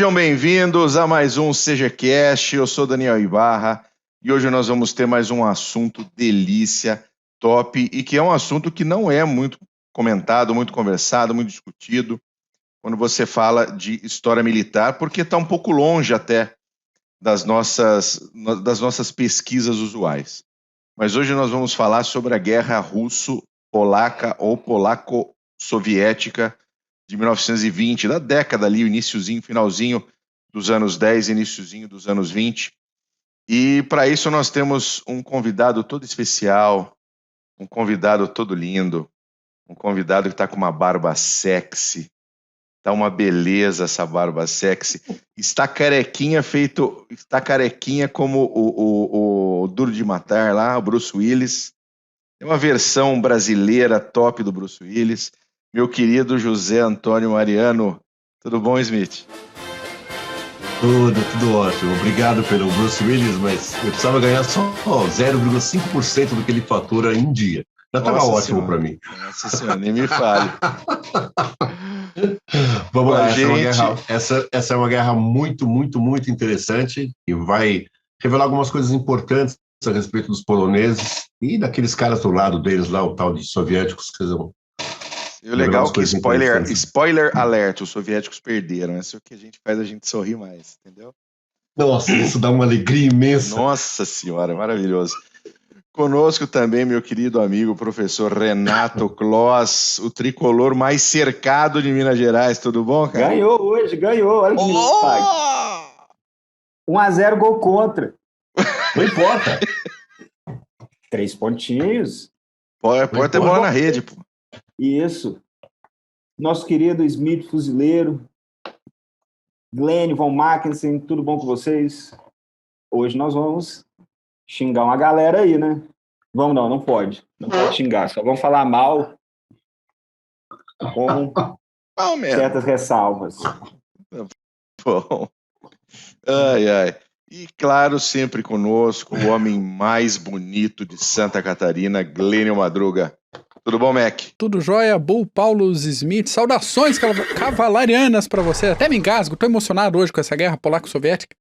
Sejam bem-vindos a mais um CGCast. Eu sou Daniel Ibarra e hoje nós vamos ter mais um assunto delícia, top, e que é um assunto que não é muito comentado, muito conversado, muito discutido quando você fala de história militar, porque está um pouco longe até das nossas pesquisas usuais. Mas hoje nós vamos falar sobre a guerra russo-polaca ou polaco-soviética de 1920, da década ali, o iniciozinho, finalzinho dos anos 10, iniciozinho dos anos 20. E para isso nós temos um convidado todo especial, um convidado todo lindo, um convidado que está com uma barba sexy. Tá uma beleza essa barba sexy. Está carequinha como o Duro de Matar lá, o Bruce Willis. É uma versão brasileira top do Bruce Willis. Meu querido José Antônio Mariano. Tudo bom, Smith? Tudo ótimo. Obrigado pelo Bruce Willis, mas eu precisava ganhar só 0,5% do que ele fatura em um dia. Já estava ótimo para mim. Nossa senhora, nem me fale. Vamos lá, essa é uma guerra muito, muito, muito interessante e vai revelar algumas coisas importantes a respeito dos poloneses e daqueles caras do lado deles lá, o tal de soviéticos, que são... E o legal é que, spoiler alert, os soviéticos perderam. Isso é o que a gente faz a gente sorrir mais, entendeu? Nossa, isso dá uma alegria imensa. Nossa senhora, maravilhoso. Conosco também, meu querido amigo, professor Renato Kloss, o tricolor mais cercado de Minas Gerais. Tudo bom, cara? Ganhou hoje, ganhou. Olha que 1-0, gol contra. Não importa. 3 pontinhos. Pode ter bola na rede, pô. Isso. Nosso querido Smith Fuzileiro, Glenn von Mackensen, tudo bom com vocês? Hoje nós vamos xingar uma galera aí, né? Não pode. Não pode xingar, só vamos falar mal com certas ressalvas. Bom. Ai. E claro, sempre conosco, o homem mais bonito de Santa Catarina, Glênio Madruga. Tudo bom, Mac? Tudo jóia, Bull Paulus Smith. Saudações cavalarianas para você. Até me engasgo, tô emocionado hoje com essa guerra polaco-soviética.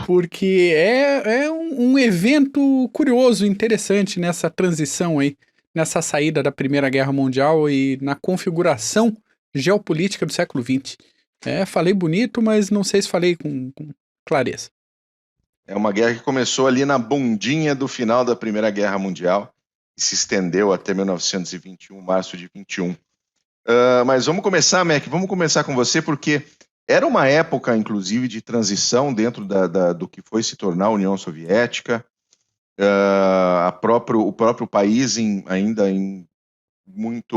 Porque é um evento curioso, interessante nessa transição aí, nessa saída da Primeira Guerra Mundial e na configuração geopolítica do século XX. Falei bonito, mas não sei se falei com clareza. É uma guerra que começou ali na bundinha do final da Primeira Guerra Mundial e se estendeu até 1921, março de 21. Mas vamos começar, Mac, vamos começar com você, porque era uma época, inclusive, de transição dentro do que foi se tornar a União Soviética. O próprio país ainda em muita,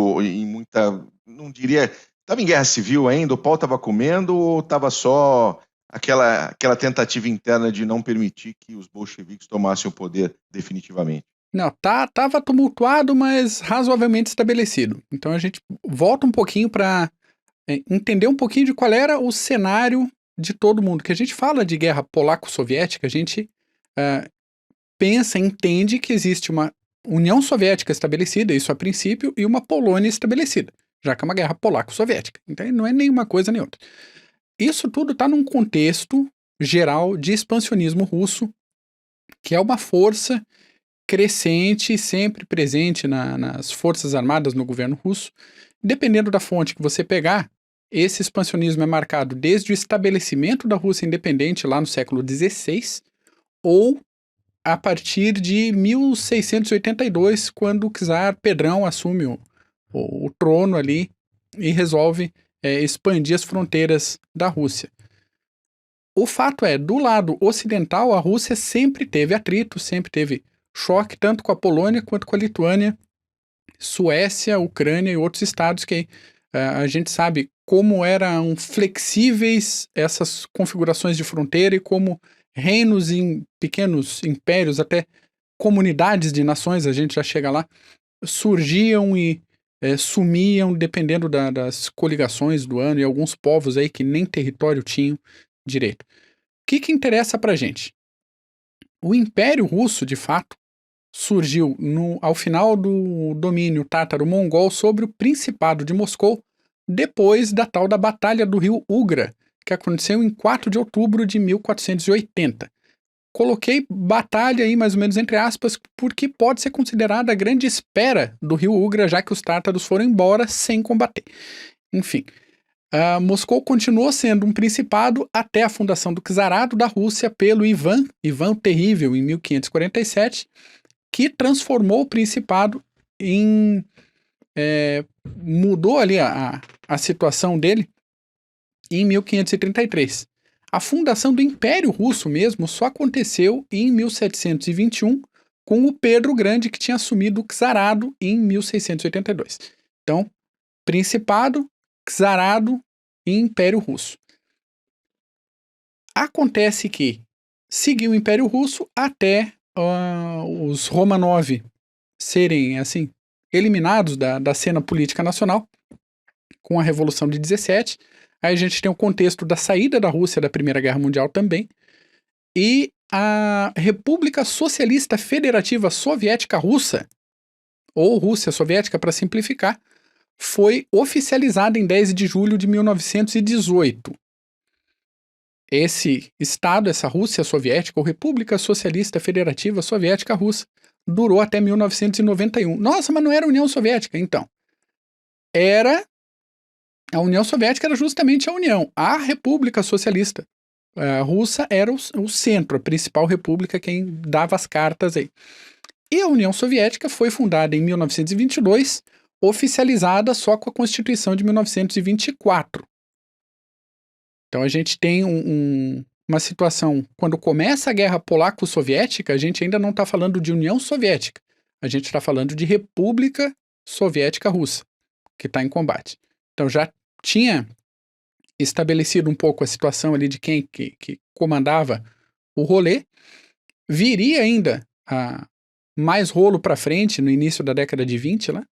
não diria, estava em guerra civil ainda, o pau estava comendo ou estava só aquela tentativa interna de não permitir que os bolcheviques tomassem o poder definitivamente? Não, tava tumultuado, mas razoavelmente estabelecido. Então a gente volta um pouquinho para entender um pouquinho de qual era o cenário de todo mundo. Que a gente fala de guerra polaco-soviética, a gente entende que existe uma União Soviética estabelecida, isso a princípio, e uma Polônia estabelecida, já que é uma guerra polaco-soviética. Então não é nenhuma coisa nem outra. Isso tudo está num contexto geral de expansionismo russo, que é uma força crescente e sempre presente nas forças armadas no governo russo. Dependendo da fonte que você pegar, esse expansionismo é marcado desde o estabelecimento da Rússia independente lá no século XVI ou a partir de 1682, quando o czar Pedrão assume o trono ali e resolve expandir as fronteiras da Rússia. O fato é, do lado ocidental, a Rússia sempre teve atrito, sempre teve choque, tanto com a Polônia quanto com a Lituânia, Suécia, Ucrânia e outros estados que a gente sabe como eram flexíveis essas configurações de fronteira e como reinos em pequenos impérios, até comunidades de nações, a gente já chega lá, surgiam e sumiam dependendo das coligações do ano e alguns povos aí que nem território tinham direito. O que interessa pra gente? O Império Russo, de fato, surgiu ao final do domínio tátaro-mongol sobre o Principado de Moscou depois da tal da Batalha do Rio Ugra, que aconteceu em 4 de outubro de 1480. Coloquei batalha aí, mais ou menos entre aspas, porque pode ser considerada a grande espera do Rio Ugra, já que os tártaros foram embora sem combater. Enfim, Moscou continuou sendo um principado até a fundação do czarado da Rússia pelo Ivan o Terrível, em 1547, que transformou o principado em... mudou ali a situação dele em 1533. A fundação do Império Russo mesmo só aconteceu em 1721, com o Pedro Grande, que tinha assumido o czarado em 1682. Então, Principado, czarado e Império Russo. Acontece que seguiu o Império Russo até os Romanov serem, assim, eliminados da cena política nacional, com a Revolução de 17. Aí a gente tem o contexto da saída da Rússia da Primeira Guerra Mundial também. E a República Socialista Federativa Soviética Russa, ou Rússia Soviética para simplificar, foi oficializada em 10 de julho de 1918. Esse Estado, essa Rússia Soviética, ou República Socialista Federativa Soviética Russa, durou até 1991. Nossa, mas não era a União Soviética? Então, a União Soviética era justamente a União. A República Socialista Russa era o centro, a principal república, quem dava as cartas aí. E a União Soviética foi fundada em 1922, oficializada só com a Constituição de 1924. Então a gente tem uma situação, quando começa a Guerra Polaco-Soviética, a gente ainda não está falando de União Soviética, a gente está falando de República Soviética Russa, que está em combate. Então já tinha estabelecido um pouco a situação ali de quem que comandava o rolê. Viria ainda mais rolo para frente no início da década de 20 lá,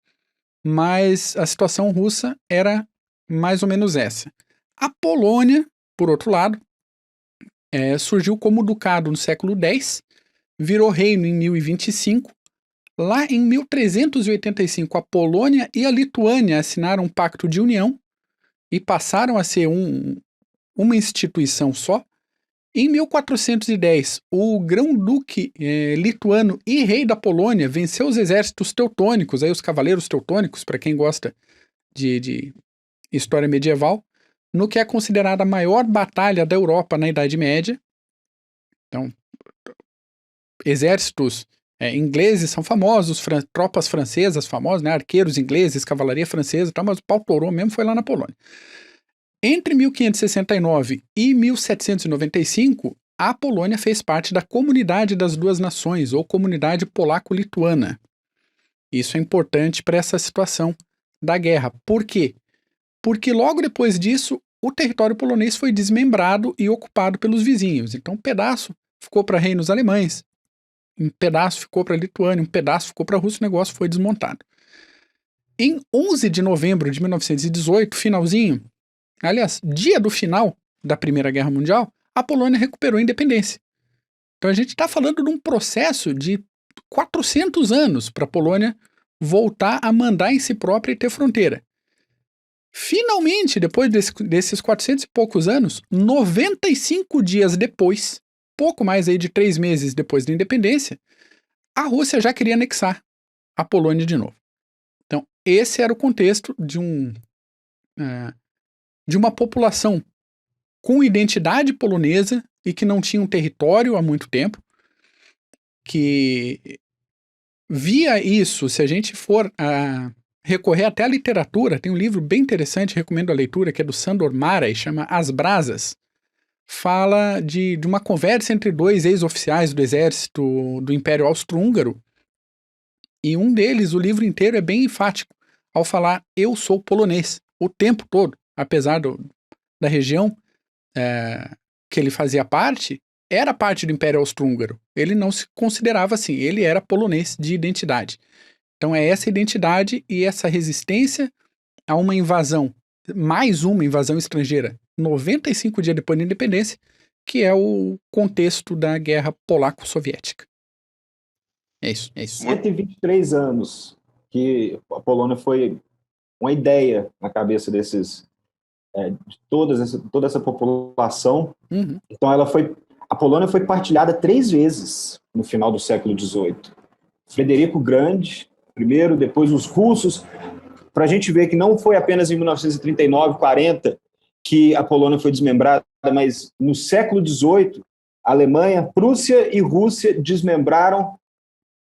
mas a situação russa era mais ou menos essa. A Polônia, por outro lado, surgiu como ducado no século X, virou reino em 1025. Lá em 1385, a Polônia e a Lituânia assinaram um pacto de união e passaram a ser uma instituição só. Em 1410, o grão-duque lituano e rei da Polônia venceu os exércitos teutônicos, aí os cavaleiros teutônicos, para quem gosta de história medieval, no que é considerada a maior batalha da Europa na Idade Média. Então, exércitos ingleses são famosos, tropas francesas famosas, né? Arqueiros ingleses, cavalaria francesa, mas o pau torou mesmo foi lá na Polônia. Entre 1569 e 1795, a Polônia fez parte da Comunidade das Duas Nações, ou Comunidade Polaco-Lituana. Isso é importante para essa situação da guerra. Por quê? Porque logo depois disso, o território polonês foi desmembrado e ocupado pelos vizinhos. Então, um pedaço ficou para reinos alemães, um pedaço ficou para a Lituânia, um pedaço ficou para a Rússia, o negócio foi desmontado. Em 11 de novembro de 1918, finalzinho, aliás, dia do final da Primeira Guerra Mundial, a Polônia recuperou a independência. Então a gente está falando de um processo de 400 anos para a Polônia voltar a mandar em si própria e ter fronteira. Finalmente, depois desses 400 e poucos anos, 95 dias depois, pouco mais aí de 3 meses depois da independência, a Rússia já queria anexar a Polônia de novo. Então, esse era o contexto de uma população com identidade polonesa e que não tinha um território há muito tempo, que via isso, se a gente for recorrer até a literatura, tem um livro bem interessante, recomendo a leitura, que é do Sandor Márai, chama As Brasas, fala de uma conversa entre 2 ex-oficiais do exército do Império Austro-Húngaro, e um deles, o livro inteiro é bem enfático, ao falar, eu sou polonês, o tempo todo, apesar da região que ele fazia parte, era parte do Império Austro-Húngaro. Ele não se considerava assim, ele era polonês de identidade. Então é essa identidade e essa resistência a uma invasão, mais uma invasão estrangeira, 95 dias depois da independência, que é o contexto da Guerra Polaco-Soviética. É isso. 123 anos que a Polônia foi uma ideia na cabeça desses de toda essa população. Uhum. Então a Polônia foi partilhada 3 vezes no final do século XVIII. Frederico Grande, primeiro, depois os russos, para a gente ver que não foi apenas em 1939, 40, que a Polônia foi desmembrada, mas no século XVIII, Alemanha, Prússia e Rússia desmembraram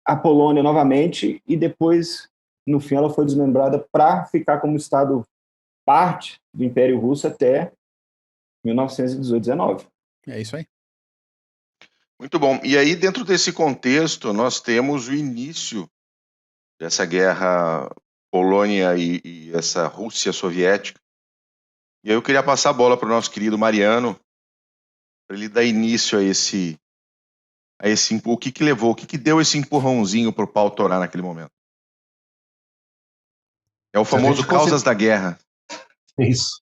a Polônia novamente e depois, no fim, ela foi desmembrada para ficar como Estado parte do Império Russo até 1918-19. É isso aí. Muito bom. E aí, dentro desse contexto, nós temos o início dessa guerra Polônia e essa Rússia soviética. E aí eu queria passar a bola para o nosso querido Mariano, para ele dar início a esse o que levou, o que deu esse empurrãozinho para o pau torar naquele momento. É o famoso causas da guerra. Isso.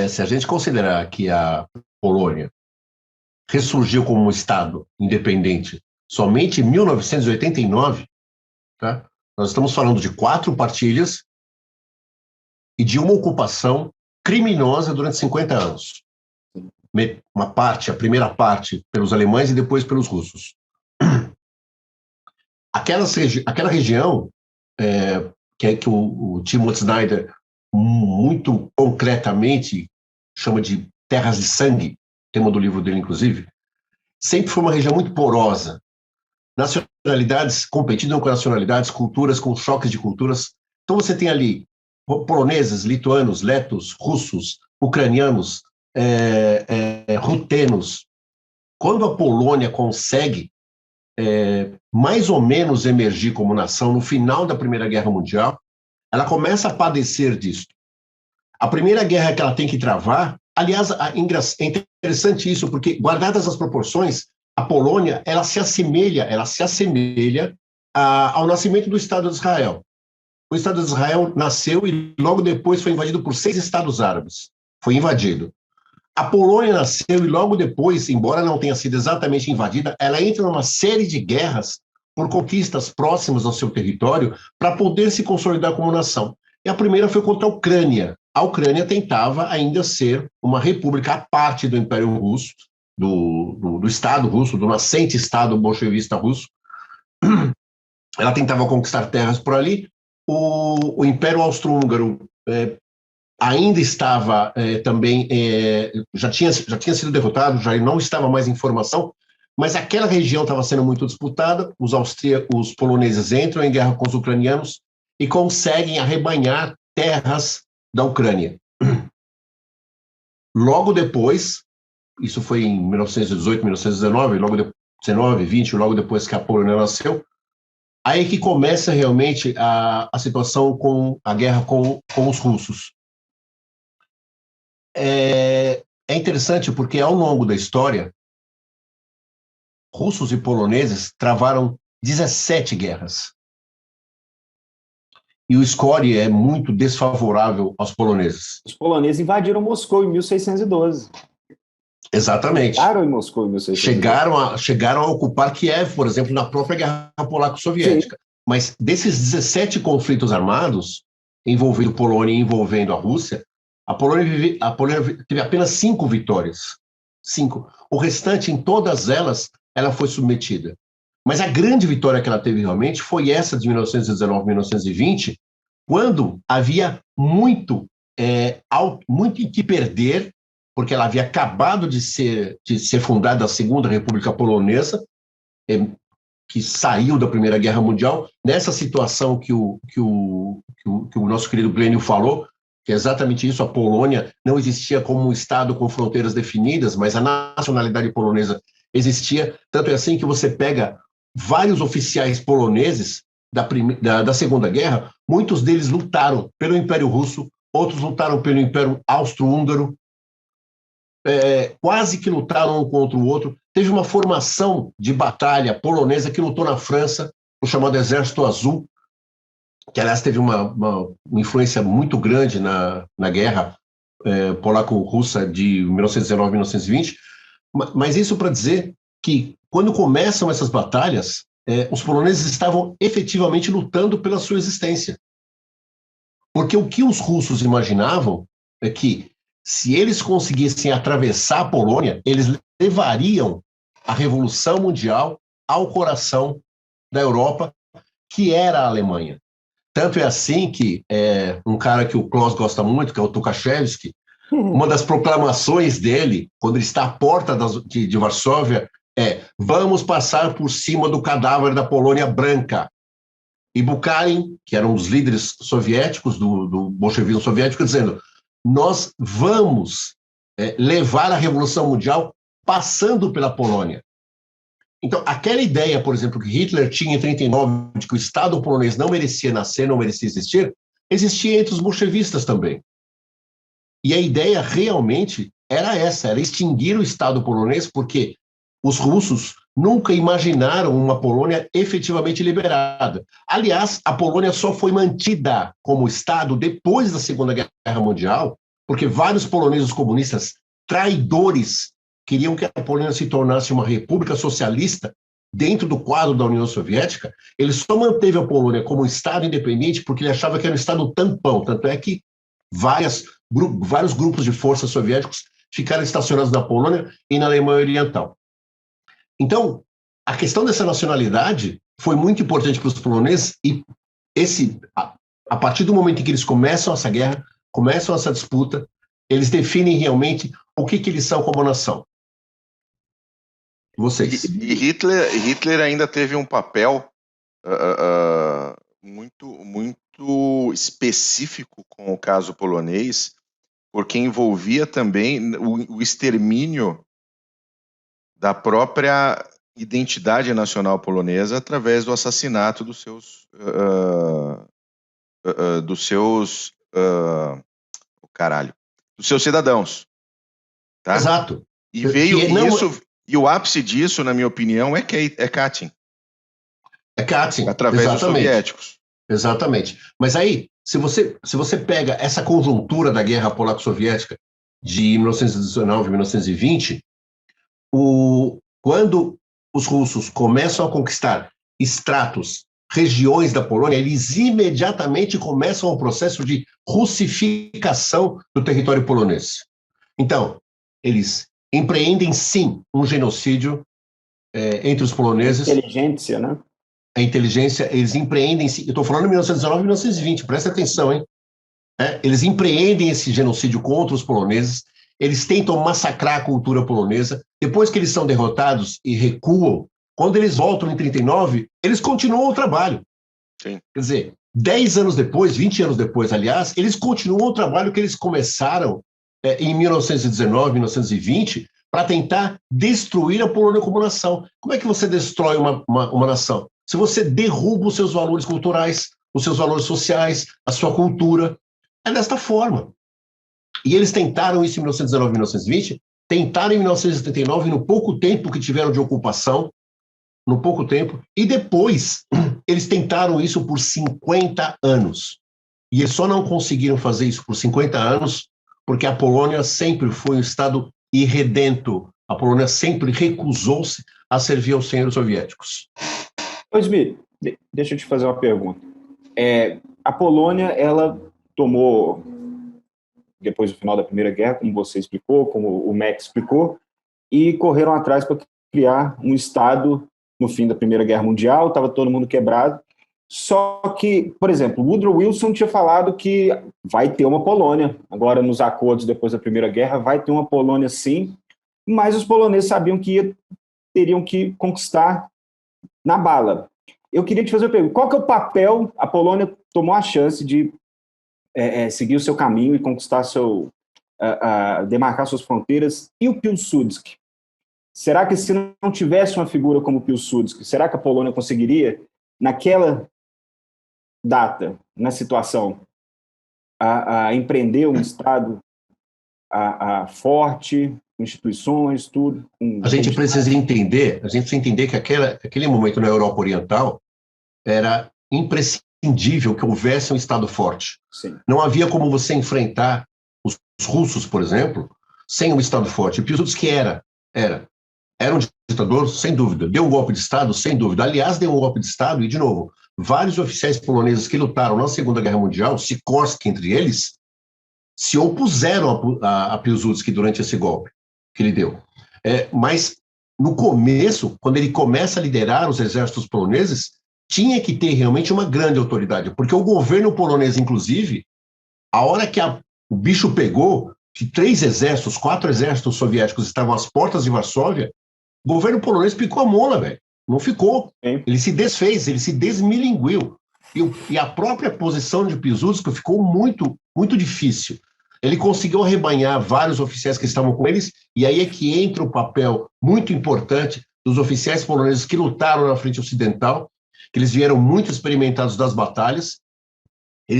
Se a gente considerar que a Polônia ressurgiu como um Estado independente somente em 1989, tá? Nós estamos falando de 4 partilhas e de uma ocupação criminosa durante 50 anos. A primeira parte pelos alemães e depois pelos russos. Aquela região que o Timothy Snyder muito concretamente chama de terras de sangue, tema do livro dele, inclusive, sempre foi uma região muito porosa. Nacionalidades competindo com nacionalidades, culturas com choques de culturas. Então você tem ali poloneses, lituanos, letos, russos, ucranianos, rutenos. Quando a Polônia consegue mais ou menos emergir como nação no final da Primeira Guerra Mundial, ela começa a padecer disso. A primeira guerra que ela tem que travar, aliás, é interessante isso, porque, guardadas as proporções, a Polônia ela se assemelha ao nascimento do Estado de Israel. O Estado de Israel nasceu e logo depois foi invadido por 6 estados árabes. Foi invadido. A Polônia nasceu e logo depois, embora não tenha sido exatamente invadida, ela entra numa série de guerras por conquistas próximas ao seu território para poder se consolidar como nação. E a primeira foi contra a Ucrânia. A Ucrânia tentava ainda ser uma república à parte do Império Russo, do Estado russo, do nascente Estado bolchevista russo. Ela tentava conquistar terras por ali. O Império Austro-Húngaro ainda estava também, já tinha sido derrotado, já não estava mais em formação, mas aquela região estava sendo muito disputada. Os poloneses entram em guerra com os ucranianos e conseguem arrebanhar terras da Ucrânia. Logo depois, isso foi em 1918, 1919, logo depois, 19, 20, logo depois que a Polônia nasceu, aí que começa realmente a situação com a guerra com os russos. É interessante porque ao longo da história, russos e poloneses travaram 17 guerras. E o score é muito desfavorável aos poloneses. Os poloneses invadiram Moscou em 1612. Exatamente. Chegaram em Moscou em 1612. Chegaram a ocupar Kiev, por exemplo, na própria Guerra Polaco-Soviética. Sim. Mas desses 17 conflitos armados, envolvendo Polônia e envolvendo a Rússia, a Polônia teve apenas 5 vitórias. 5. O restante, em todas elas, ela foi submetida. Mas a grande vitória que ela teve realmente foi essa de 1919, 1920, quando havia muito em que perder, porque ela havia acabado de ser fundada a Segunda República Polonesa, que saiu da Primeira Guerra Mundial, nessa situação que o nosso querido Glênio falou, que é exatamente isso. A Polônia não existia como um Estado com fronteiras definidas, mas a nacionalidade polonesa existia. Tanto é assim que você pega vários oficiais poloneses da Segunda Guerra, muitos deles lutaram pelo Império Russo, outros lutaram pelo Império Austro-Húngaro, quase que lutaram um contra o outro. Teve uma formação de batalha polonesa que lutou na França, o chamado Exército Azul, que, aliás, teve uma influência muito grande na guerra polaco-russa de 1919 e 1920. Mas isso para dizer que, quando começam essas batalhas, os poloneses estavam efetivamente lutando pela sua existência. Porque o que os russos imaginavam é que, se eles conseguissem atravessar a Polônia, eles levariam a Revolução Mundial ao coração da Europa, que era a Alemanha. Tanto é assim que um cara que o Klaus gosta muito, que é o Tukhachevsky, uma das proclamações dele, quando ele está à porta de Varsóvia, vamos passar por cima do cadáver da Polônia branca. E Bukharin, que era um dos líderes soviéticos, do bolchevismo soviético, dizendo, nós vamos levar a Revolução Mundial passando pela Polônia. Então, aquela ideia, por exemplo, que Hitler tinha em 1939, de que o Estado polonês não merecia nascer, não merecia existir, existia entre os bolchevistas também. E a ideia realmente era essa, era extinguir o Estado polonês, porque os russos nunca imaginaram uma Polônia efetivamente liberada. Aliás, a Polônia só foi mantida como Estado depois da Segunda Guerra Mundial, porque vários poloneses comunistas traidores queriam que a Polônia se tornasse uma república socialista dentro do quadro da União Soviética. Ele só manteve a Polônia como Estado independente porque ele achava que era um Estado tampão. Tanto é que vários grupos de forças soviéticos ficaram estacionados na Polônia e na Alemanha Oriental. Então, a questão dessa nacionalidade foi muito importante para os poloneses e a partir do momento em que eles começam essa guerra, começam essa disputa, eles definem realmente o que eles são como nação. Vocês. E Hitler ainda teve um papel muito específico com o caso polonês, porque envolvia também o extermínio da própria identidade nacional polonesa através do assassinato dos seus cidadãos. Tá? Exato. E veio isso, e o ápice disso, na minha opinião, é Katyn. É Katyn, através dos soviéticos. Exatamente. Mas aí, se você pega essa conjuntura da guerra polaco-soviética de 1919 e 1920, quando os russos começam a conquistar estratos, regiões da Polônia, eles imediatamente começam o processo de russificação do território polonês. Então, eles empreendem, sim, um genocídio entre os poloneses. Inteligência, né? A inteligência, eles empreendem, eu estou falando de 1919 e 1920, presta atenção, hein? Eles empreendem esse genocídio contra os poloneses, eles tentam massacrar a cultura polonesa, depois que eles são derrotados e recuam, quando eles voltam em 1939, eles continuam o trabalho. Sim. Quer dizer, 10 anos depois, 20 anos depois, aliás, eles continuam o trabalho que eles começaram em 1919, 1920, para tentar destruir a Polônia como nação. Como é que você destrói uma nação? Se você derruba os seus valores culturais, os seus valores sociais, a sua cultura, é desta forma. E eles tentaram isso em 1919 e 1920, tentaram em 1979, no pouco tempo que tiveram de ocupação, no pouco tempo, e depois eles tentaram isso por 50 anos. E eles só não conseguiram fazer isso por 50 anos porque a Polônia sempre foi um Estado irredento. A Polônia sempre recusou-se a servir aos senhores soviéticos. Smith, deixa eu te fazer uma pergunta. A Polônia, ela tomou, depois do final da Primeira Guerra, como você explicou, como o Max explicou, e correram atrás para criar um Estado no fim da Primeira Guerra Mundial, estava todo mundo quebrado. Só que, por exemplo, Woodrow Wilson tinha falado que vai ter uma Polônia. Agora, nos acordos depois da Primeira Guerra, vai ter uma Polônia sim, mas os poloneses sabiam que teriam que conquistar na bala. Eu queria te fazer uma pergunta. Qual que é o papel? A Polônia tomou a chance de seguir o seu caminho e conquistar demarcar suas fronteiras. E o Piłsudski? Será que se não tivesse uma figura como o Piłsudski, será que a Polônia conseguiria, naquela data, na situação, a empreender um Estado forte, instituições, tudo? A gente precisa entender que aquele momento na Europa Oriental era imprescindível que houvesse um Estado forte. Sim. Não havia como você enfrentar os russos, por exemplo, sem um Estado forte. O Piłsudski era um ditador, sem dúvida. Deu um golpe de Estado, sem dúvida. Aliás, deu um golpe de Estado e, de novo, vários oficiais poloneses que lutaram na Segunda Guerra Mundial, Sikorski entre eles, se opuseram a Piłsudski durante esse golpe que ele deu. Mas, no começo, quando ele começa a liderar os exércitos poloneses, tinha que ter realmente uma grande autoridade, porque o governo polonês, inclusive, a hora que o bicho pegou, que 4 exércitos soviéticos estavam às portas de Varsóvia, o governo polonês picou a mola, velho. Não ficou. Ele se desfez, ele se desmilinguiu. E a própria posição de Piłsudski ficou muito, muito difícil. Ele conseguiu arrebanhar vários oficiais que estavam com eles, e aí é que entra o papel muito importante dos oficiais poloneses que lutaram na frente ocidental, que eles vieram muito experimentados das batalhas. Ele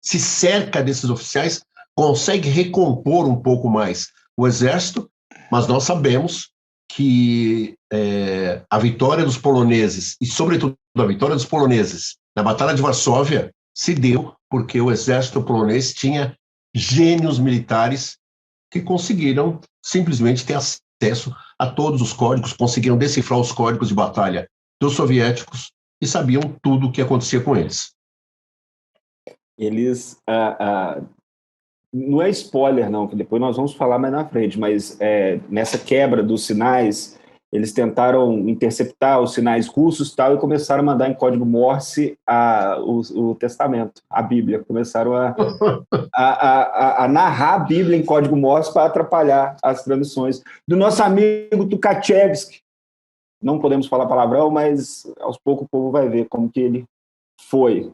se cerca desses oficiais, consegue recompor um pouco mais o exército, mas nós sabemos que a vitória dos poloneses, e sobretudo a vitória dos poloneses na Batalha de Varsóvia, se deu porque o exército polonês tinha gênios militares que conseguiram simplesmente ter acesso a todos os códigos, conseguiram decifrar os códigos de batalha dos soviéticos e sabiam tudo o que acontecia com eles. Eles... não é spoiler, não, que depois nós vamos falar mais na frente, mas nessa quebra dos sinais, eles tentaram interceptar os sinais russos e começaram a mandar em código Morse o Testamento, a Bíblia. Começaram a narrar a Bíblia em código Morse para atrapalhar as transmissões. Do nosso amigo Tukhachevsky, não podemos falar palavrão, mas aos poucos o povo vai ver como que ele foi.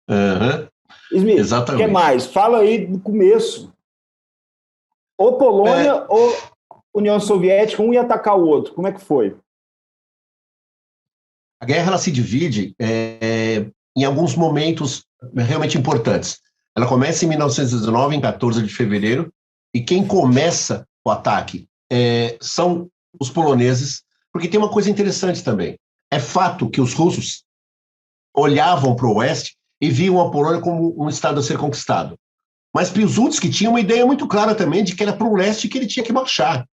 Uhum. Smith, o que mais? Fala aí do começo. Ou Polônia ou União Soviética, um ia atacar o outro. Como é que foi? A guerra ela se divide em alguns momentos realmente importantes. Ela começa em 1919, em 14 de fevereiro, e quem começa o ataque são os poloneses, porque tem uma coisa interessante também. É fato que os russos olhavam para o oeste e viam a Polônia como um estado a ser conquistado. Mas Piłsudski tinha uma ideia muito clara também de que era para o leste que ele tinha que marchar.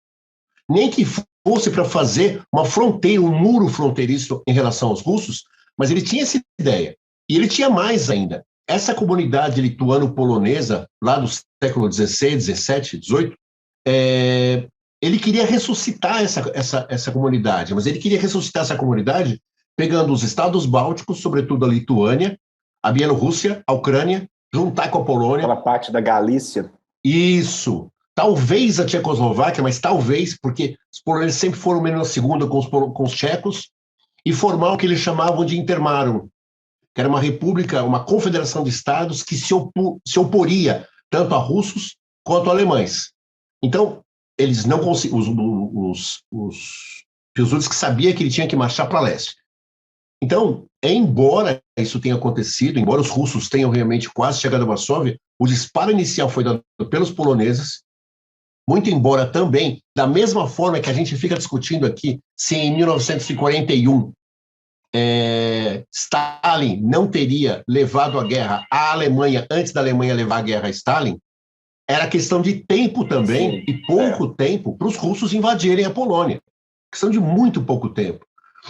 Nem que fosse para fazer uma fronteira, um muro fronteiriço em relação aos russos, mas ele tinha essa ideia. E ele tinha mais ainda. Essa comunidade lituano-polonesa, lá do século XVI, XVII, XVIII, ele queria ressuscitar essa comunidade, mas ele queria ressuscitar essa comunidade pegando os estados bálticos, sobretudo a Lituânia, a Bielorrússia, a Ucrânia, juntar com a Polônia. Aquela parte da Galícia. Isso. Talvez a Tchecoslováquia, mas talvez, porque os poloneses sempre foram menos na segunda com os tchecos, e formar o que eles chamavam de Intermarum, que era uma república, uma confederação de estados que se oporia tanto a russos quanto a alemães. Então, eles não conseguiam, os Piłsudski sabia que ele tinha que marchar para leste. Então, embora isso tenha acontecido, embora os russos tenham realmente quase chegado a Varsóvia, o disparo inicial foi dado pelos poloneses, muito embora também, da mesma forma que a gente fica discutindo aqui, se em 1941 Stalin não teria levado a guerra à Alemanha antes da Alemanha levar a guerra a Stalin, era questão de tempo também, e pouco tempo, para os russos invadirem a Polônia. Questão de muito pouco tempo.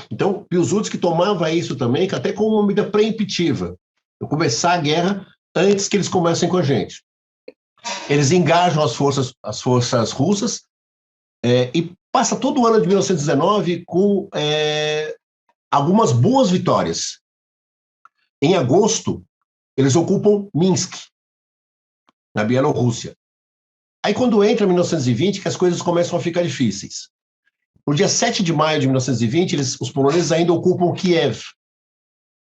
Então, Piłsudski tomava isso também, que até como uma medida preemptiva, começar a guerra antes que eles comecem com a gente. Eles engajam as forças russas e passa todo o ano de 1919 com algumas boas vitórias. Em agosto, eles ocupam Minsk, na Bielorrússia. Aí, quando entra 1920, que as coisas começam a ficar difíceis. No dia 7 de maio de 1920, os poloneses ainda ocupam Kiev,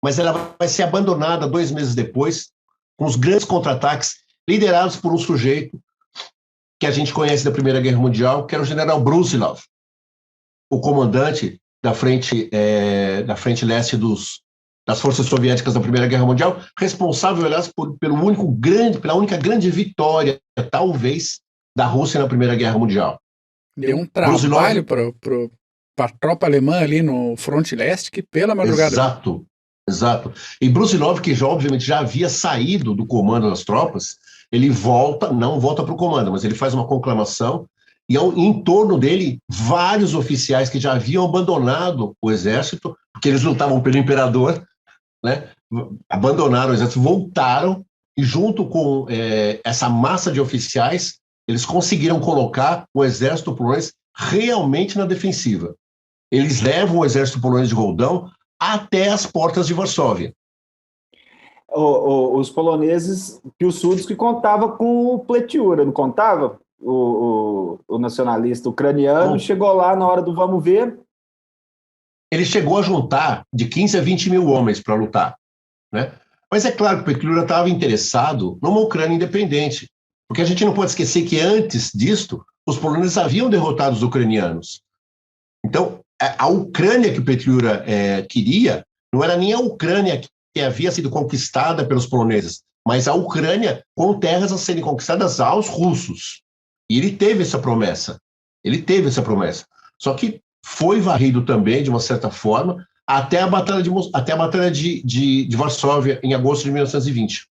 mas ela vai ser abandonada 2 meses depois, com os grandes contra-ataques liderados por um sujeito que a gente conhece da Primeira Guerra Mundial, que era o general Brusilov, o comandante da frente leste das forças soviéticas da Primeira Guerra Mundial, responsável, aliás, pela única grande vitória, talvez, da Rússia na Primeira Guerra Mundial. Deu um trabalho para a tropa alemã ali no fronte leste, que pela madrugada... Exato. E Brusilov, que obviamente já havia saído do comando das tropas, ele não volta para o comando, mas ele faz uma conclamação e em torno dele vários oficiais que já haviam abandonado o exército, porque eles lutavam pelo imperador, né? Abandonaram o exército, voltaram, e junto com essa massa de oficiais, eles conseguiram colocar o exército polonês realmente na defensiva. Eles levam o exército polonês de Roldão até as portas de Varsóvia. Os poloneses Piłsudski que contava com o Pletiura, não contava? O nacionalista ucraniano chegou lá na hora do vamos ver. Ele chegou a juntar de 15 a 20 mil homens para lutar, né? Mas é claro que o Pletiura estava interessado numa Ucrânia independente, porque a gente não pode esquecer que antes disto, os poloneses haviam derrotado os ucranianos. Então, a Ucrânia que o Pletiura queria não era nem a Ucrânia que havia sido conquistada pelos poloneses, mas a Ucrânia com terras a serem conquistadas aos russos. E ele teve essa promessa. Só que foi varrido também, de uma certa forma, até a Batalha de Varsóvia, em agosto de 1920.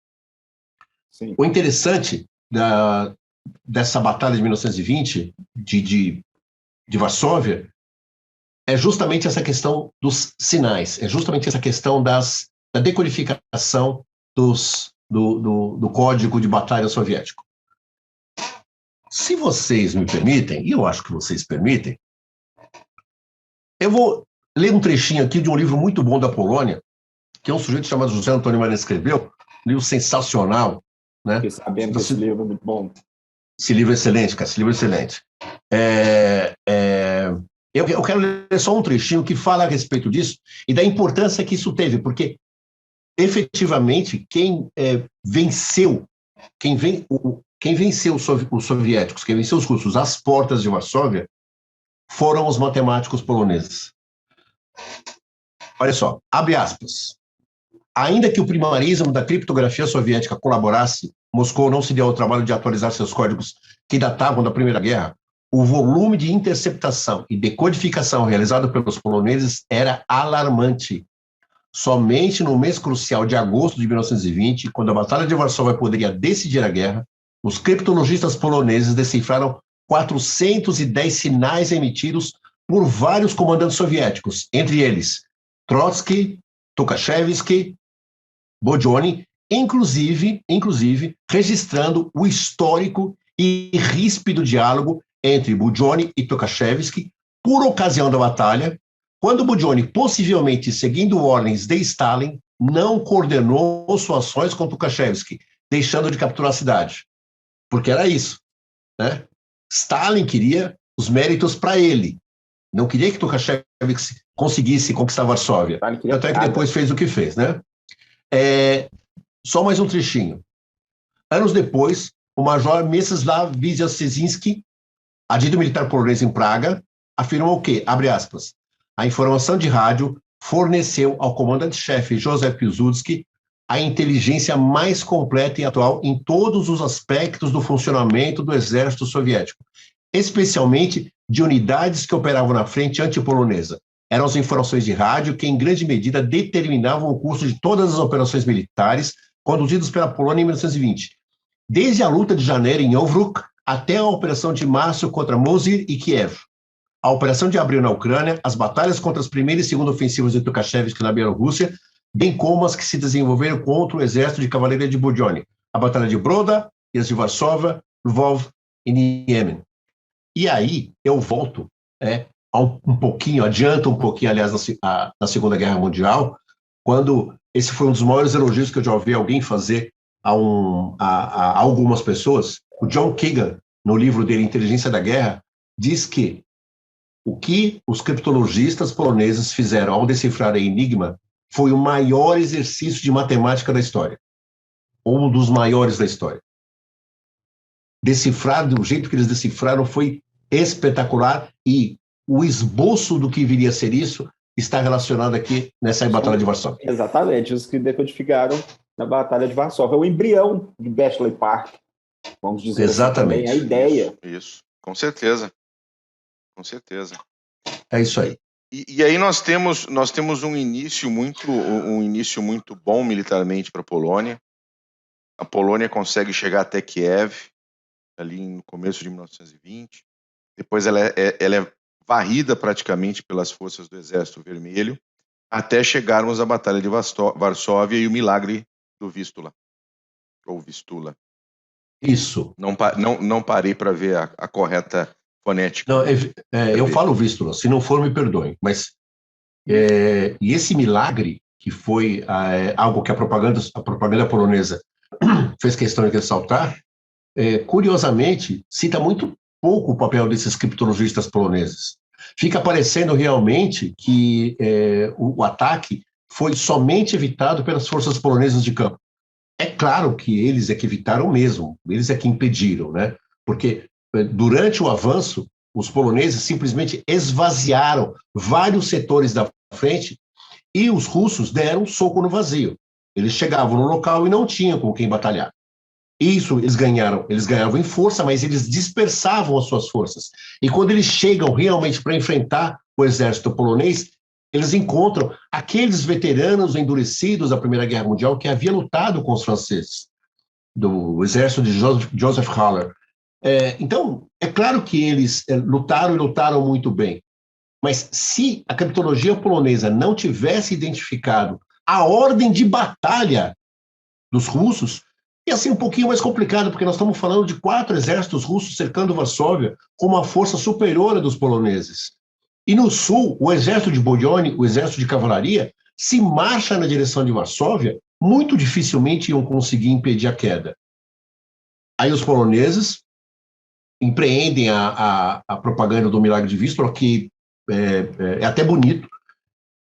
Sim. O interessante dessa Batalha de 1920, de Varsóvia, é justamente essa questão dos sinais, é justamente essa questão da decodificação do Código de Batalha Soviético. Se vocês me permitem, e eu acho que vocês permitem, eu vou ler um trechinho aqui de um livro muito bom da Polônia, que é um sujeito chamado José Antônio Maria escreveu, um livro sensacional, né? Fiquei sabendo que esse livro é muito bom. Esse livro é excelente, cara, esse livro é excelente. Eu quero ler só um trechinho que fala a respeito disso e da importância que isso teve, porque efetivamente quem venceu os soviéticos, quem venceu os russos às portas de Varsóvia, foram os matemáticos poloneses. Olha só, abre aspas. Ainda que o primarismo da criptografia soviética colaborasse, Moscou não se deu ao trabalho de atualizar seus códigos que datavam da Primeira Guerra, o volume de interceptação e decodificação realizado pelos poloneses era alarmante. Somente no mês crucial de agosto de 1920, quando a Batalha de Varsóvia poderia decidir a guerra, os criptologistas poloneses decifraram 410 sinais emitidos por vários comandantes soviéticos, entre eles Trotsky, Tukhachevsky, Budyonny, inclusive registrando o histórico e ríspido diálogo entre Budyonny e Tukhachevsky por ocasião da batalha, quando Budyonny, possivelmente seguindo ordens de Stalin, não coordenou suas ações com Tukhachevsky, deixando de capturar a cidade. Porque era isso, né? Stalin queria os méritos para ele, não queria que Tukhachevsky conseguisse conquistar Varsóvia. Até que depois fez o que fez, né? Só mais um trechinho. Anos depois, o major Mieczysław Wyszynski, adido militar polonês em Praga, afirmou que, abre aspas, a informação de rádio forneceu ao comandante-chefe Józef Piłsudski a inteligência mais completa e atual em todos os aspectos do funcionamento do exército soviético, especialmente de unidades que operavam na frente antipolonesa. Eram as informações de rádio que, em grande medida, determinavam o curso de todas as operações militares conduzidas pela Polônia em 1920, desde a luta de janeiro em Ovruk até a operação de março contra Mozyr e Kiev, a operação de abril na Ucrânia, as batalhas contra as primeira e segunda ofensivas de Tukhachevsky na Bielorrússia, bem como as que se desenvolveram contra o exército de cavalaria de Budyonny, a batalha de Broda e as de Varsóvia, Lvov e Niemen. E aí eu volto um pouquinho, adianto um pouquinho, aliás, na Segunda Guerra Mundial, quando esse foi um dos maiores elogios que eu já ouvi alguém fazer a algumas pessoas. O John Keegan, no livro dele Inteligência da Guerra, diz que o que os criptologistas poloneses fizeram ao decifrar a Enigma foi o maior exercício de matemática da história, ou um dos maiores da história. Decifrar do jeito que eles decifraram foi espetacular e o esboço do que viria a ser isso está relacionado aqui nessa Batalha de Varsóvia. Exatamente, os que decodificaram na Batalha de Varsóvia. O embrião de Bletchley Park, vamos dizer exatamente. Assim, também, a ideia. Isso, com certeza. Com certeza. É isso aí. E aí nós temos um início muito bom militarmente para a Polônia. A Polônia consegue chegar até Kiev, ali no começo de 1920. depois ela é varrida praticamente pelas forças do Exército Vermelho, até chegarmos à Batalha de Varsóvia e o milagre do Vístula, ou Vistula. Isso. Não parei para ver a correta fonética. Não, eu falo Vístula, se não for, me perdoem, mas e esse milagre, que foi algo que a propaganda polonesa fez questão de ressaltar, curiosamente, cita muito pouco o papel desses criptologistas poloneses. Fica parecendo realmente que o ataque foi somente evitado pelas forças polonesas de campo. É claro que eles é que evitaram mesmo, eles é que impediram, né? Porque durante o avanço, os poloneses simplesmente esvaziaram vários setores da frente e os russos deram um soco no vazio. Eles chegavam no local e não tinham com quem batalhar. Isso eles ganhavam em força, mas eles dispersavam as suas forças. E quando eles chegam realmente para enfrentar o exército polonês, eles encontram aqueles veteranos endurecidos da Primeira Guerra Mundial que haviam lutado com os franceses, do exército de Joseph Haller. Então, é claro que eles lutaram muito bem, mas se a criptologia polonesa não tivesse identificado a ordem de batalha dos russos, ia ser um pouquinho mais complicado, porque nós estamos falando de 4 exércitos russos cercando Varsóvia com uma força superior à dos poloneses. E no sul, o exército de Bojone, o exército de cavalaria, se marcha na direção de Varsóvia, muito dificilmente iam conseguir impedir a queda. Aí os poloneses empreendem a propaganda do milagre de Vístula, que é até bonito,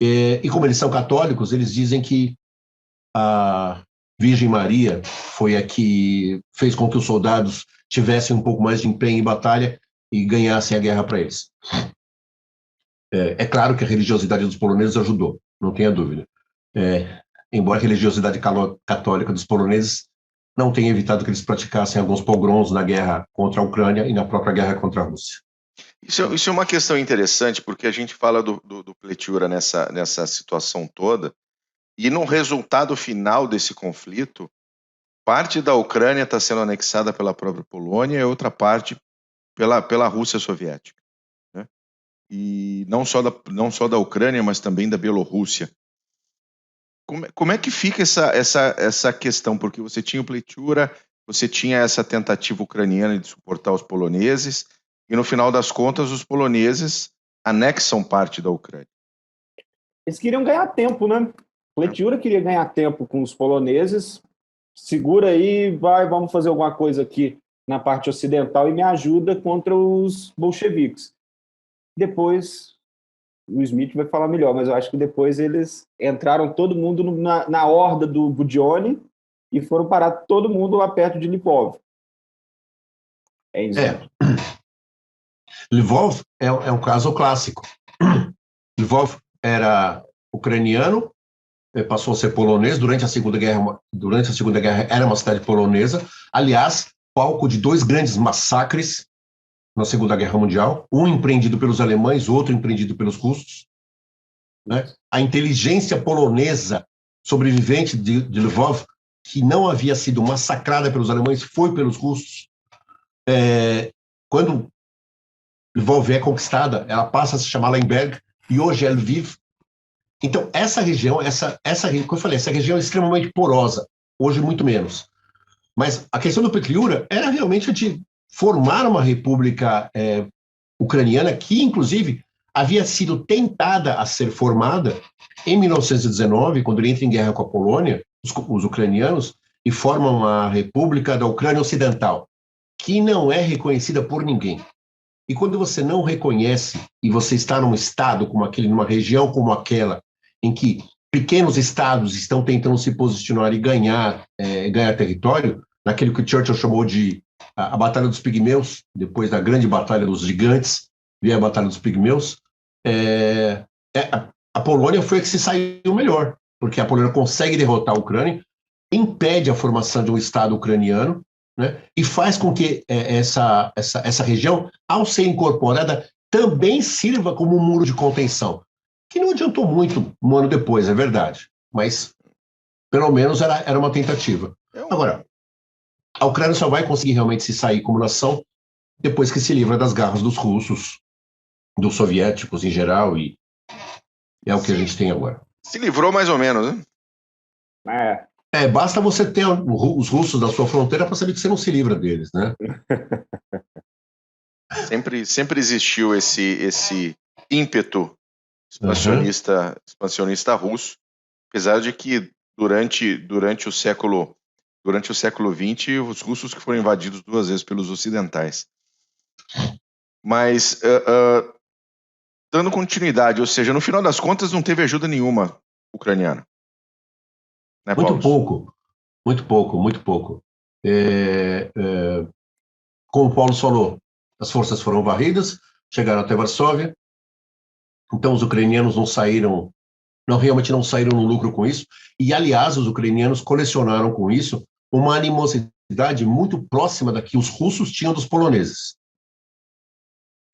e como eles são católicos, eles dizem que a Virgem Maria foi a que fez com que os soldados tivessem um pouco mais de empenho em batalha e ganhassem a guerra para eles. É claro que a religiosidade dos poloneses ajudou, não tenha dúvida. Embora a religiosidade católica dos poloneses não tenha evitado que eles praticassem alguns pogroms na guerra contra a Ucrânia e na própria guerra contra a Rússia. Isso é uma questão interessante, porque a gente fala do Pletiura nessa situação toda, e no resultado final desse conflito, parte da Ucrânia está sendo anexada pela própria Polônia e outra parte pela Rússia soviética, né? E não só da Ucrânia, mas também da Bielorrússia. Como é que fica essa questão? Porque você tinha o Pletiura, você tinha essa tentativa ucraniana de suportar os poloneses, e no final das contas os poloneses anexam parte da Ucrânia. Eles queriam ganhar tempo, né? Pletiura queria ganhar tempo com os poloneses. Segura aí, vamos fazer alguma coisa aqui na parte ocidental e me ajuda contra os bolcheviques. Depois, o Smith vai falar melhor, mas eu acho que depois eles entraram todo mundo na horda do Budione e foram parar todo mundo lá perto de Lvov. É isso. Lvov é um caso clássico. Lvov era ucraniano, passou a ser polonês durante a Segunda Guerra era uma cidade polonesa, aliás, palco de 2 grandes massacres na Segunda Guerra Mundial, um empreendido pelos alemães, outro empreendido pelos russos, né? A inteligência polonesa sobrevivente de Lvov, que não havia sido massacrada pelos alemães, foi pelos russos. Quando Lvov é conquistada, ela passa a se chamar Lemberg, e hoje é Lviv. Então, essa região, como eu falei, essa região é extremamente porosa, hoje muito menos. Mas a questão do Pletiura era realmente de formar uma república ucraniana que, inclusive, havia sido tentada a ser formada em 1919, quando ele entra em guerra com a Polônia, os ucranianos, e formam a República da Ucrânia Ocidental, que não é reconhecida por ninguém. E quando você não reconhece, e você está num estado como aquele, numa região como aquela, em que pequenos estados estão tentando se posicionar e ganhar território, naquele que Churchill chamou de a Batalha dos Pigmeus, depois da grande Batalha dos Gigantes, veio a Batalha dos Pigmeus, a Polônia foi a que se saiu melhor, porque a Polônia consegue derrotar a Ucrânia, impede a formação de um Estado ucraniano, né, e faz com que essa região, ao ser incorporada, também sirva como um muro de contenção, que não adiantou muito um ano depois, é verdade, mas pelo menos era uma tentativa. Agora, a Ucrânia só vai conseguir realmente se sair como nação depois que se livra das garras dos russos, dos soviéticos em geral, e é o que a gente tem agora. Se livrou mais ou menos, né? Basta você ter os russos da sua fronteira para saber que você não se livra deles, né? Sempre existiu esse ímpeto expansionista russo, apesar de que durante o século XX, os russos que foram invadidos 2 vezes pelos ocidentais. Mas, dando continuidade, ou seja, no final das contas não teve ajuda nenhuma ucraniana. Né, muito pouco. Como o Paulo falou, as forças foram varridas, chegaram até Varsóvia, então os ucranianos realmente não saíram no lucro com isso, e aliás, os ucranianos colecionaram com isso uma animosidade muito próxima da que os russos tinham dos poloneses.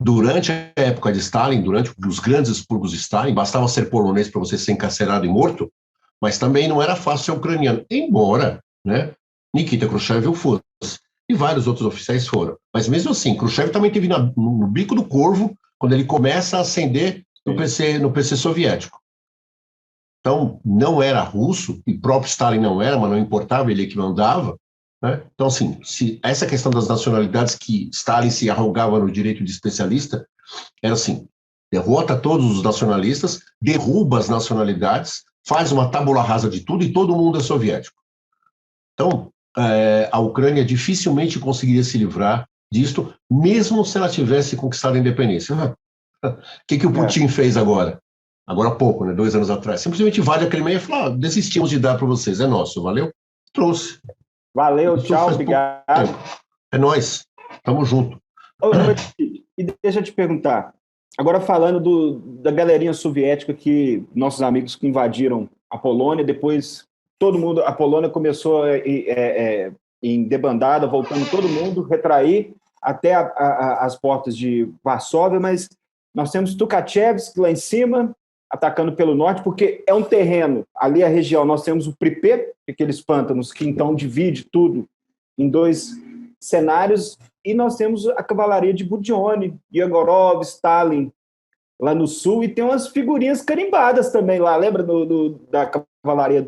Durante a época de Stalin, durante os grandes expurgos de Stalin, bastava ser polonês para você ser encarcerado e morto, mas também não era fácil ser ucraniano, embora, né, Nikita Khrushchev o fosse, e vários outros oficiais foram. Mas mesmo assim, Khrushchev também teve no bico do corvo quando ele começa a ascender no PC soviético. Então, não era russo, e próprio Stalin não era, mas não importava, ele que mandava, né? Então, assim, essa questão das nacionalidades que Stalin se arrogava no direito de especialista, era assim, derrota todos os nacionalistas, derruba as nacionalidades, faz uma tábula rasa de tudo e todo mundo é soviético. Então, a Ucrânia dificilmente conseguiria se livrar disto, mesmo se ela tivesse conquistado a independência. O que o Putin fez agora? Agora há pouco, né, 2 anos atrás. Simplesmente invade a Crimeia e falou, desistimos de dar para vocês, é nosso, valeu? Trouxe. Valeu, tchau, obrigado. É nóis, tamo junto. E deixa eu te perguntar, agora falando da galerinha soviética, nossos amigos que invadiram a Polônia, depois a Polônia começou em debandada, voltando todo mundo, retrair até as portas de Varsóvia, mas nós temos Tukhachevsk lá em cima, atacando pelo norte, porque é um terreno, ali a região, nós temos o Pripet, aqueles pântanos que então divide tudo em 2 cenários, e nós temos a cavalaria de Budyonny, Yegorov, Stalin, lá no sul, e tem umas figurinhas carimbadas também lá, lembra da cavalaria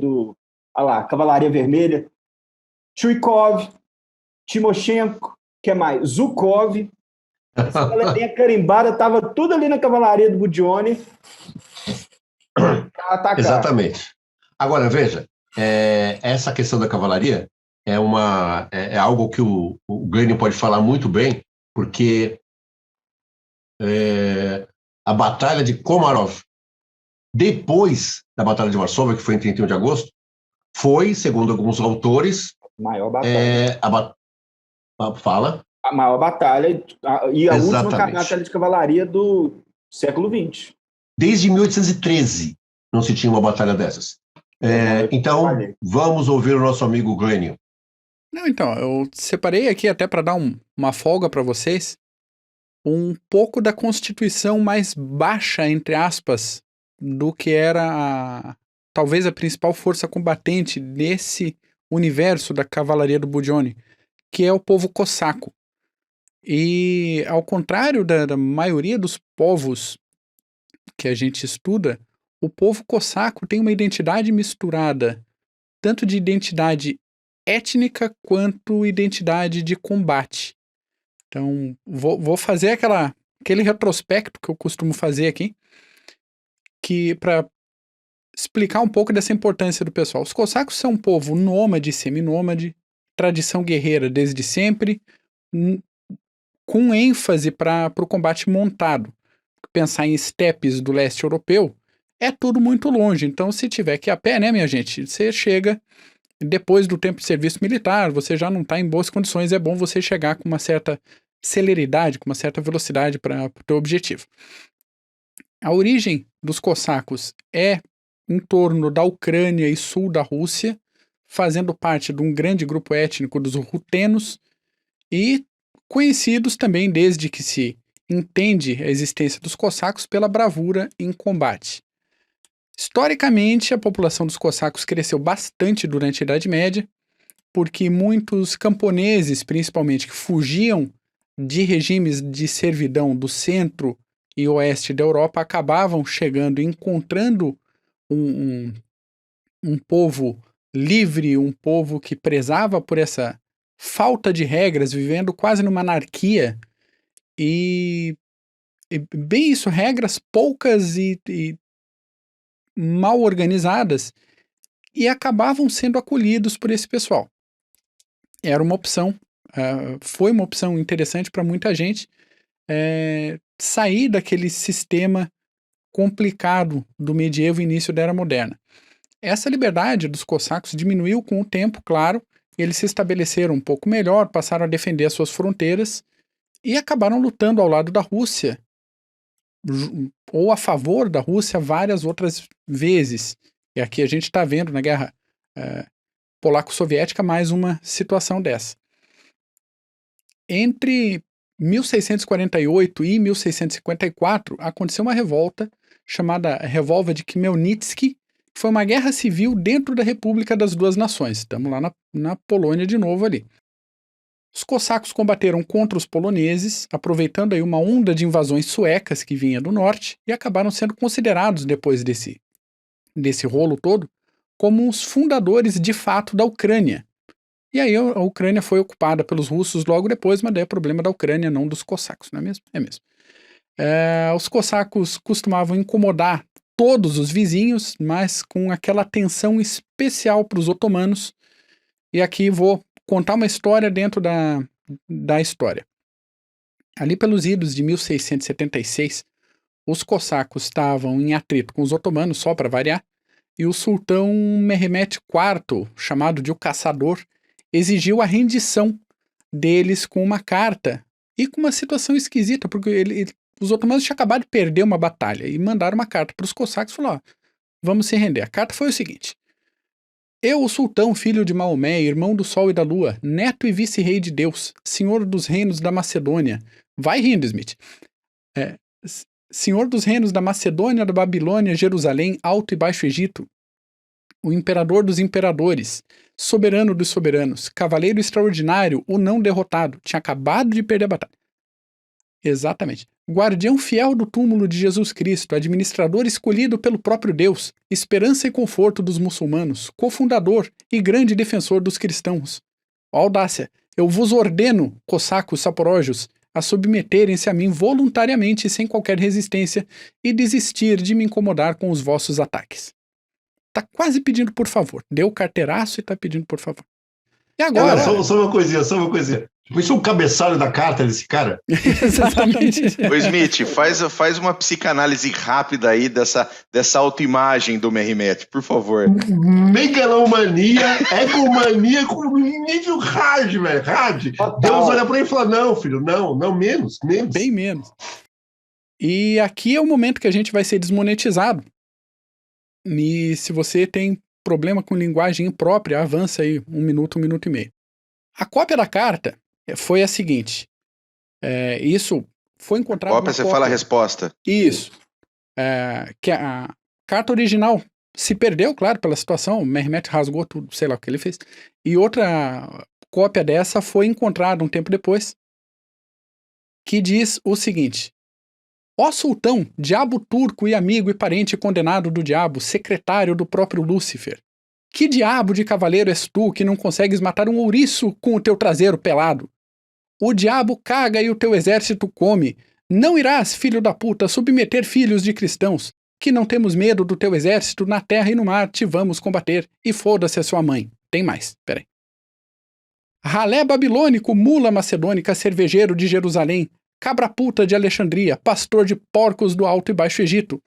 Cavalaria Vermelha? Chuikov, Timoshenko, que mais? Zhukov, essa galerinha carimbada estava tudo ali na cavalaria do Budyonny para atacar. Exatamente. Agora, veja, essa questão da cavalaria é algo que o Glênio pode falar muito bem, porque a Batalha de Komarov, depois da Batalha de Varsóvia, que foi em 31 de agosto, foi, segundo alguns autores, a maior batalha. Fala. A maior batalha e a última batalha de cavalaria do século XX. Desde 1813 não se tinha uma batalha dessas. Então, vamos ouvir o nosso amigo Glênio. Não, então, eu separei aqui até para dar uma folga para vocês, um pouco da constituição mais baixa, entre aspas, do que era talvez a principal força combatente nesse universo da cavalaria do Budyonny, que é o povo cossaco. E ao contrário da maioria dos povos que a gente estuda, o povo cossaco tem uma identidade misturada, tanto de identidade étnica quanto identidade de combate. Então, vou fazer aquele retrospecto que eu costumo fazer aqui, para explicar um pouco dessa importância do pessoal. Os cossacos são um povo nômade e seminômade, tradição guerreira desde sempre, com ênfase para o combate montado. Pensar em estepes do leste europeu é tudo muito longe, então se tiver que ir a pé, né, minha gente, você chega depois do tempo de serviço militar, você já não está em boas condições, é bom você chegar com uma certa celeridade, com uma certa velocidade para o teu objetivo. A origem dos cossacos é em torno da Ucrânia e sul da Rússia, fazendo parte de um grande grupo étnico dos rutenos e conhecidos também desde que se entende a existência dos cossacos pela bravura em combate. Historicamente, a população dos cossacos cresceu bastante durante a Idade Média, porque muitos camponeses, principalmente, que fugiam de regimes de servidão do centro e oeste da Europa acabavam chegando e encontrando um povo livre, um povo que prezava por essa falta de regras, vivendo quase numa anarquia, e bem isso, regras poucas e mal organizadas, e acabavam sendo acolhidos por esse pessoal. Era uma opção, foi uma opção interessante para muita gente, sair daquele sistema complicado do medievo e início da Era Moderna. Essa liberdade dos cossacos diminuiu com o tempo, claro, eles se estabeleceram um pouco melhor, passaram a defender as suas fronteiras e acabaram lutando ao lado da Rússia, ou a favor da Rússia várias outras vezes. E aqui a gente está vendo na guerra polaco-soviética mais uma situação dessa. Entre 1648 e 1654 aconteceu uma revolta chamada Revolta de Khmelnytsky, que foi uma guerra civil dentro da República das Duas Nações. Estamos lá na Polônia de novo ali. Os cossacos combateram contra os poloneses, aproveitando aí uma onda de invasões suecas que vinha do norte, e acabaram sendo considerados, depois desse rolo todo, como os fundadores de fato da Ucrânia. E aí a Ucrânia foi ocupada pelos russos logo depois, mas daí é problema da Ucrânia, não dos cossacos, não é mesmo? É mesmo. Os cossacos costumavam incomodar todos os vizinhos, mas com aquela atenção especial para os otomanos. E aqui vou contar uma história dentro da história. Ali pelos idos de 1676, os cossacos estavam em atrito com os otomanos, só para variar, e o sultão Mehmet IV, chamado de o Caçador, exigiu a rendição deles com uma carta e com uma situação esquisita, porque os otomanos tinham acabado de perder uma batalha e mandaram uma carta para os cossacos e falaram: vamos se render. A carta foi o seguinte: eu, o sultão, filho de Maomé, irmão do sol e da lua, neto e vice-rei de Deus, senhor dos reinos da Macedônia, vai rindo, Smith, senhor dos reinos da Macedônia, da Babilônia, Jerusalém, Alto e Baixo Egito, o imperador dos imperadores, soberano dos soberanos, cavaleiro extraordinário, o não derrotado, tinha acabado de perder a batalha. Exatamente. Guardião fiel do túmulo de Jesus Cristo, administrador escolhido pelo próprio Deus, esperança e conforto dos muçulmanos, cofundador e grande defensor dos cristãos. Ó audácia, eu vos ordeno, cossacos saporógios, a submeterem-se a mim voluntariamente e sem qualquer resistência e desistir de me incomodar com os vossos ataques. Tá quase pedindo por favor. Deu o carteiraço e tá pedindo por favor. E agora? Só uma coisinha. Isso é um cabeçalho da carta desse cara? Exatamente. Ô Smith, faz uma psicanálise rápida aí dessa autoimagem do Mehmet, por favor. Megalomania, egomania com nível hard, velho. Hard. Deus olha pra ele e fala: não, filho, não, menos. Bem menos. E aqui é o momento que a gente vai ser desmonetizado. E se você tem problema com linguagem imprópria, avança aí 1 minuto, 1 minuto e meio. A cópia da carta foi a seguinte. Isso foi encontrado. Cópia, você fala a resposta. Isso. Que a carta original se perdeu, claro, pela situação. O Mehmet rasgou tudo, sei lá o que ele fez. E outra cópia dessa foi encontrada um tempo depois, que diz o seguinte: ó sultão, diabo turco e amigo e parente condenado do diabo, secretário do próprio Lúcifer, que diabo de cavaleiro és tu que não consegues matar um ouriço com o teu traseiro pelado? O diabo caga e o teu exército come. Não irás, filho da puta, submeter filhos de cristãos, que não temos medo do teu exército, na terra e no mar te vamos combater, e foda-se a sua mãe. Tem mais, peraí. Ralé babilônico, mula macedônica, cervejeiro de Jerusalém, cabra puta de Alexandria, pastor de porcos do Alto e Baixo Egito,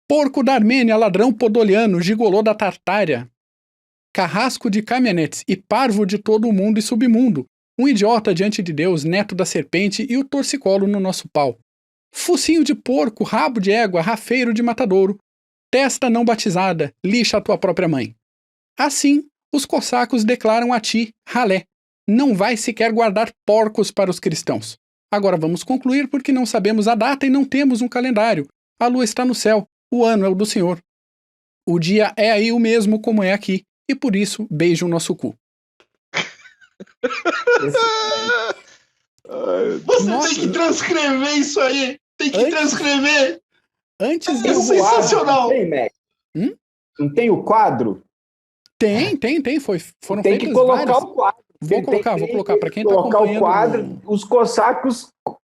porco da Armênia, ladrão podoliano, gigolô da Tartária, carrasco de Kamenets e parvo de todo o mundo e submundo, um idiota diante de Deus, neto da serpente e o torcicolo no nosso pau, focinho de porco, rabo de égua, rafeiro de matadouro, testa não batizada, lixa a tua própria mãe. Assim, os cossacos declaram a ti, Ralé, não vai sequer guardar porcos para os cristãos. Agora vamos concluir porque não sabemos a data e não temos um calendário. A lua está no céu, o ano é o do Senhor. O dia é aí o mesmo como é aqui, e por isso beijo o nosso cu. Você tem que transcrever isso aí. Tem que transcrever. Antes de sensacional. Tem, Mac? Não tem o quadro? Tem. Foram tem que colocar várias. o quadro. Vou colocar. Para quem tá acompanhando. Colocar o quadro, os cossacos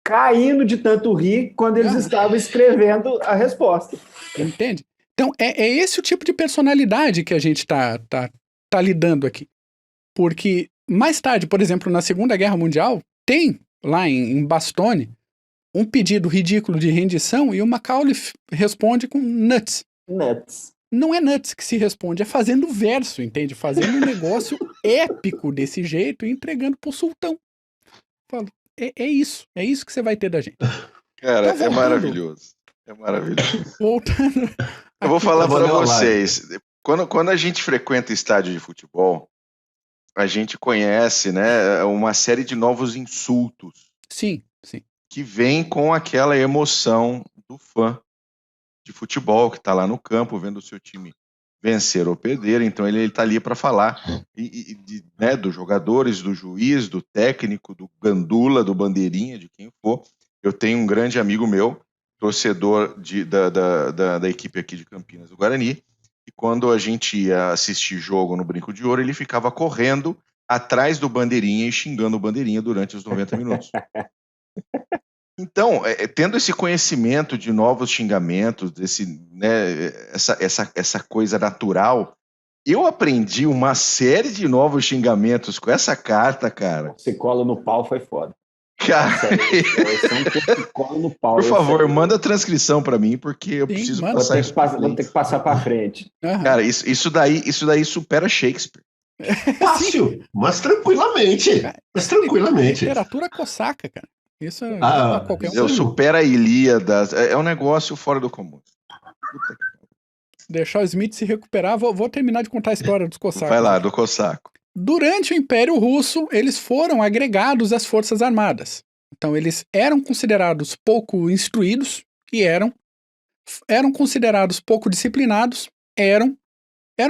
caindo de tanto rir quando eles estavam escrevendo a resposta. Entende? Então, é esse o tipo de personalidade que a gente tá lidando aqui. Porque mais tarde, por exemplo, na Segunda Guerra Mundial, tem lá em Bastogne um pedido ridículo de rendição e o Macaulay responde com nuts. Não é nuts que se responde, é fazendo verso, entende? Fazendo um negócio épico desse jeito e entregando pro sultão. Falo, é isso que você vai ter da gente. Cara, é maravilhoso. É maravilhoso. Voltando. Eu vou falar para vocês. Quando a gente frequenta estádio de futebol, a gente conhece, né, uma série de novos insultos. Sim. Que vem com aquela emoção do fã de futebol que está lá no campo, vendo o seu time vencer ou perder. Então ele está ali para falar né, dos jogadores, do juiz, do técnico, do gandula, do bandeirinha, de quem for. Eu tenho um grande amigo meu, torcedor da equipe aqui de Campinas, do Guarani, e quando a gente ia assistir jogo no Brinco de Ouro, ele ficava correndo atrás do bandeirinha e xingando o bandeirinha durante os 90 minutos. Então, tendo esse conhecimento de novos xingamentos, né, essa coisa natural, eu aprendi uma série de novos xingamentos com essa carta, cara. Você cola no pau, foi foda. Cara, cola no pau. Por favor, manda a transcrição para mim, porque eu preciso passar isso. Vou ter que passar para frente. Cara, isso daí supera Shakespeare. Fácil, mas tranquilamente. Literatura cossaca, cara. Isso é qualquer um. Eu supera a Ilíada. É um negócio fora do comum. Deixar o Smith se recuperar. Vou terminar de contar a história dos cossacos. Vai lá, do cossaco. Durante o Império Russo, eles foram agregados às Forças Armadas. Então, eles eram considerados pouco instruídos, e eram considerados pouco disciplinados, eram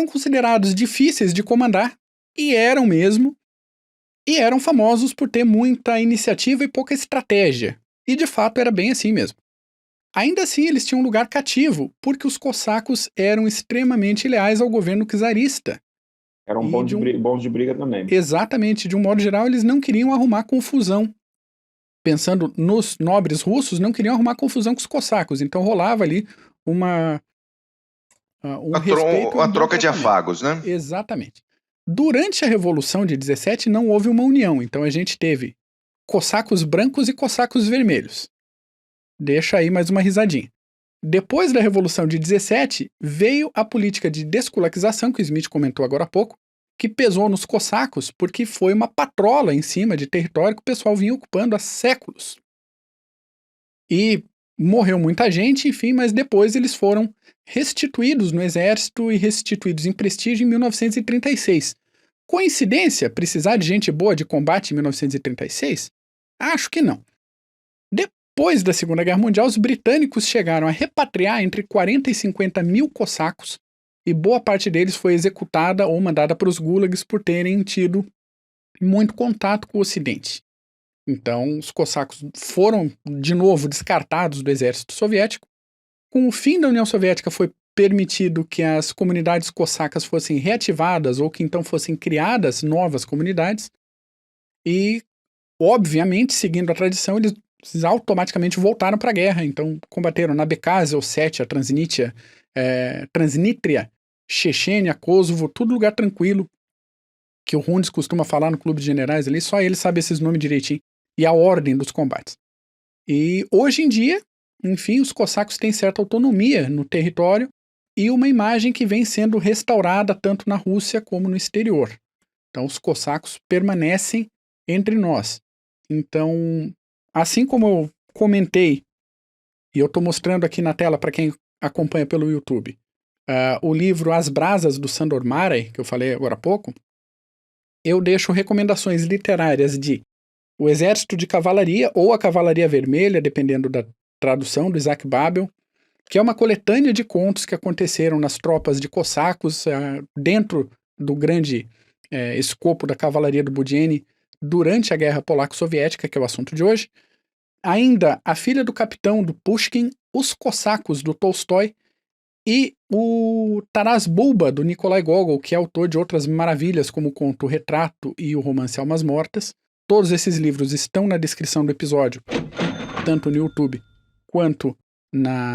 considerados difíceis de comandar, e eram mesmo. E eram famosos por ter muita iniciativa e pouca estratégia. E de fato era bem assim mesmo. Ainda assim, eles tinham um lugar cativo, porque os cossacos eram extremamente leais ao governo czarista. Eram bons de briga também. Exatamente. De um modo geral, eles não queriam arrumar confusão. Pensando nos nobres russos, não queriam arrumar confusão com os cossacos. Então rolava ali uma troca de afagos, né? Exatamente. Durante a Revolução de 17 não houve uma união, então a gente teve cossacos brancos e cossacos vermelhos. Deixa aí mais uma risadinha. Depois da Revolução de 17, veio a política de desculaquização, que o Smith comentou agora há pouco, que pesou nos cossacos porque foi uma patrola em cima de território que o pessoal vinha ocupando há séculos. E morreu muita gente, enfim, mas depois eles foram restituídos no exército e restituídos em prestígio em 1936. Coincidência precisar de gente boa de combate em 1936? Acho que não. Depois da Segunda Guerra Mundial, os britânicos chegaram a repatriar entre 40 e 50 mil cossacos, e boa parte deles foi executada ou mandada para os gulags por terem tido muito contato com o Ocidente. Então, os cossacos foram, de novo, descartados do exército soviético. Com o fim da União Soviética, foi permitido que as comunidades cossacas fossem reativadas ou que então fossem criadas novas comunidades. E, obviamente, seguindo a tradição, eles automaticamente voltaram para a guerra. Então, combateram na Abkhazia, Ossétia, Transnistria, Chechênia, Kosovo, tudo lugar tranquilo, que o Hundes costuma falar no Clube de Generais ali, só ele sabe esses nomes direitinho, e a ordem dos combates. E hoje em dia, enfim, os cossacos têm certa autonomia no território e uma imagem que vem sendo restaurada tanto na Rússia como no exterior. Então, os cossacos permanecem entre nós. Então, assim como eu comentei, e eu estou mostrando aqui na tela para quem acompanha pelo YouTube, o livro As Brasas do Sandor Márai, que eu falei agora há pouco, eu deixo recomendações literárias de O Exército de Cavalaria ou A Cavalaria Vermelha, dependendo da tradução, do Isaac Babel, que é uma coletânea de contos que aconteceram nas tropas de cossacos dentro do grande escopo da Cavalaria do Budiene, durante a Guerra Polaco-Soviética, que é o assunto de hoje, ainda A Filha do Capitão, do Pushkin, Os Cossacos, do Tolstói, e o Taras Bulba, do Nikolai Gogol, que é autor de outras maravilhas, como o conto Retrato e o romance Almas Mortas. Todos esses livros estão na descrição do episódio, tanto no YouTube quanto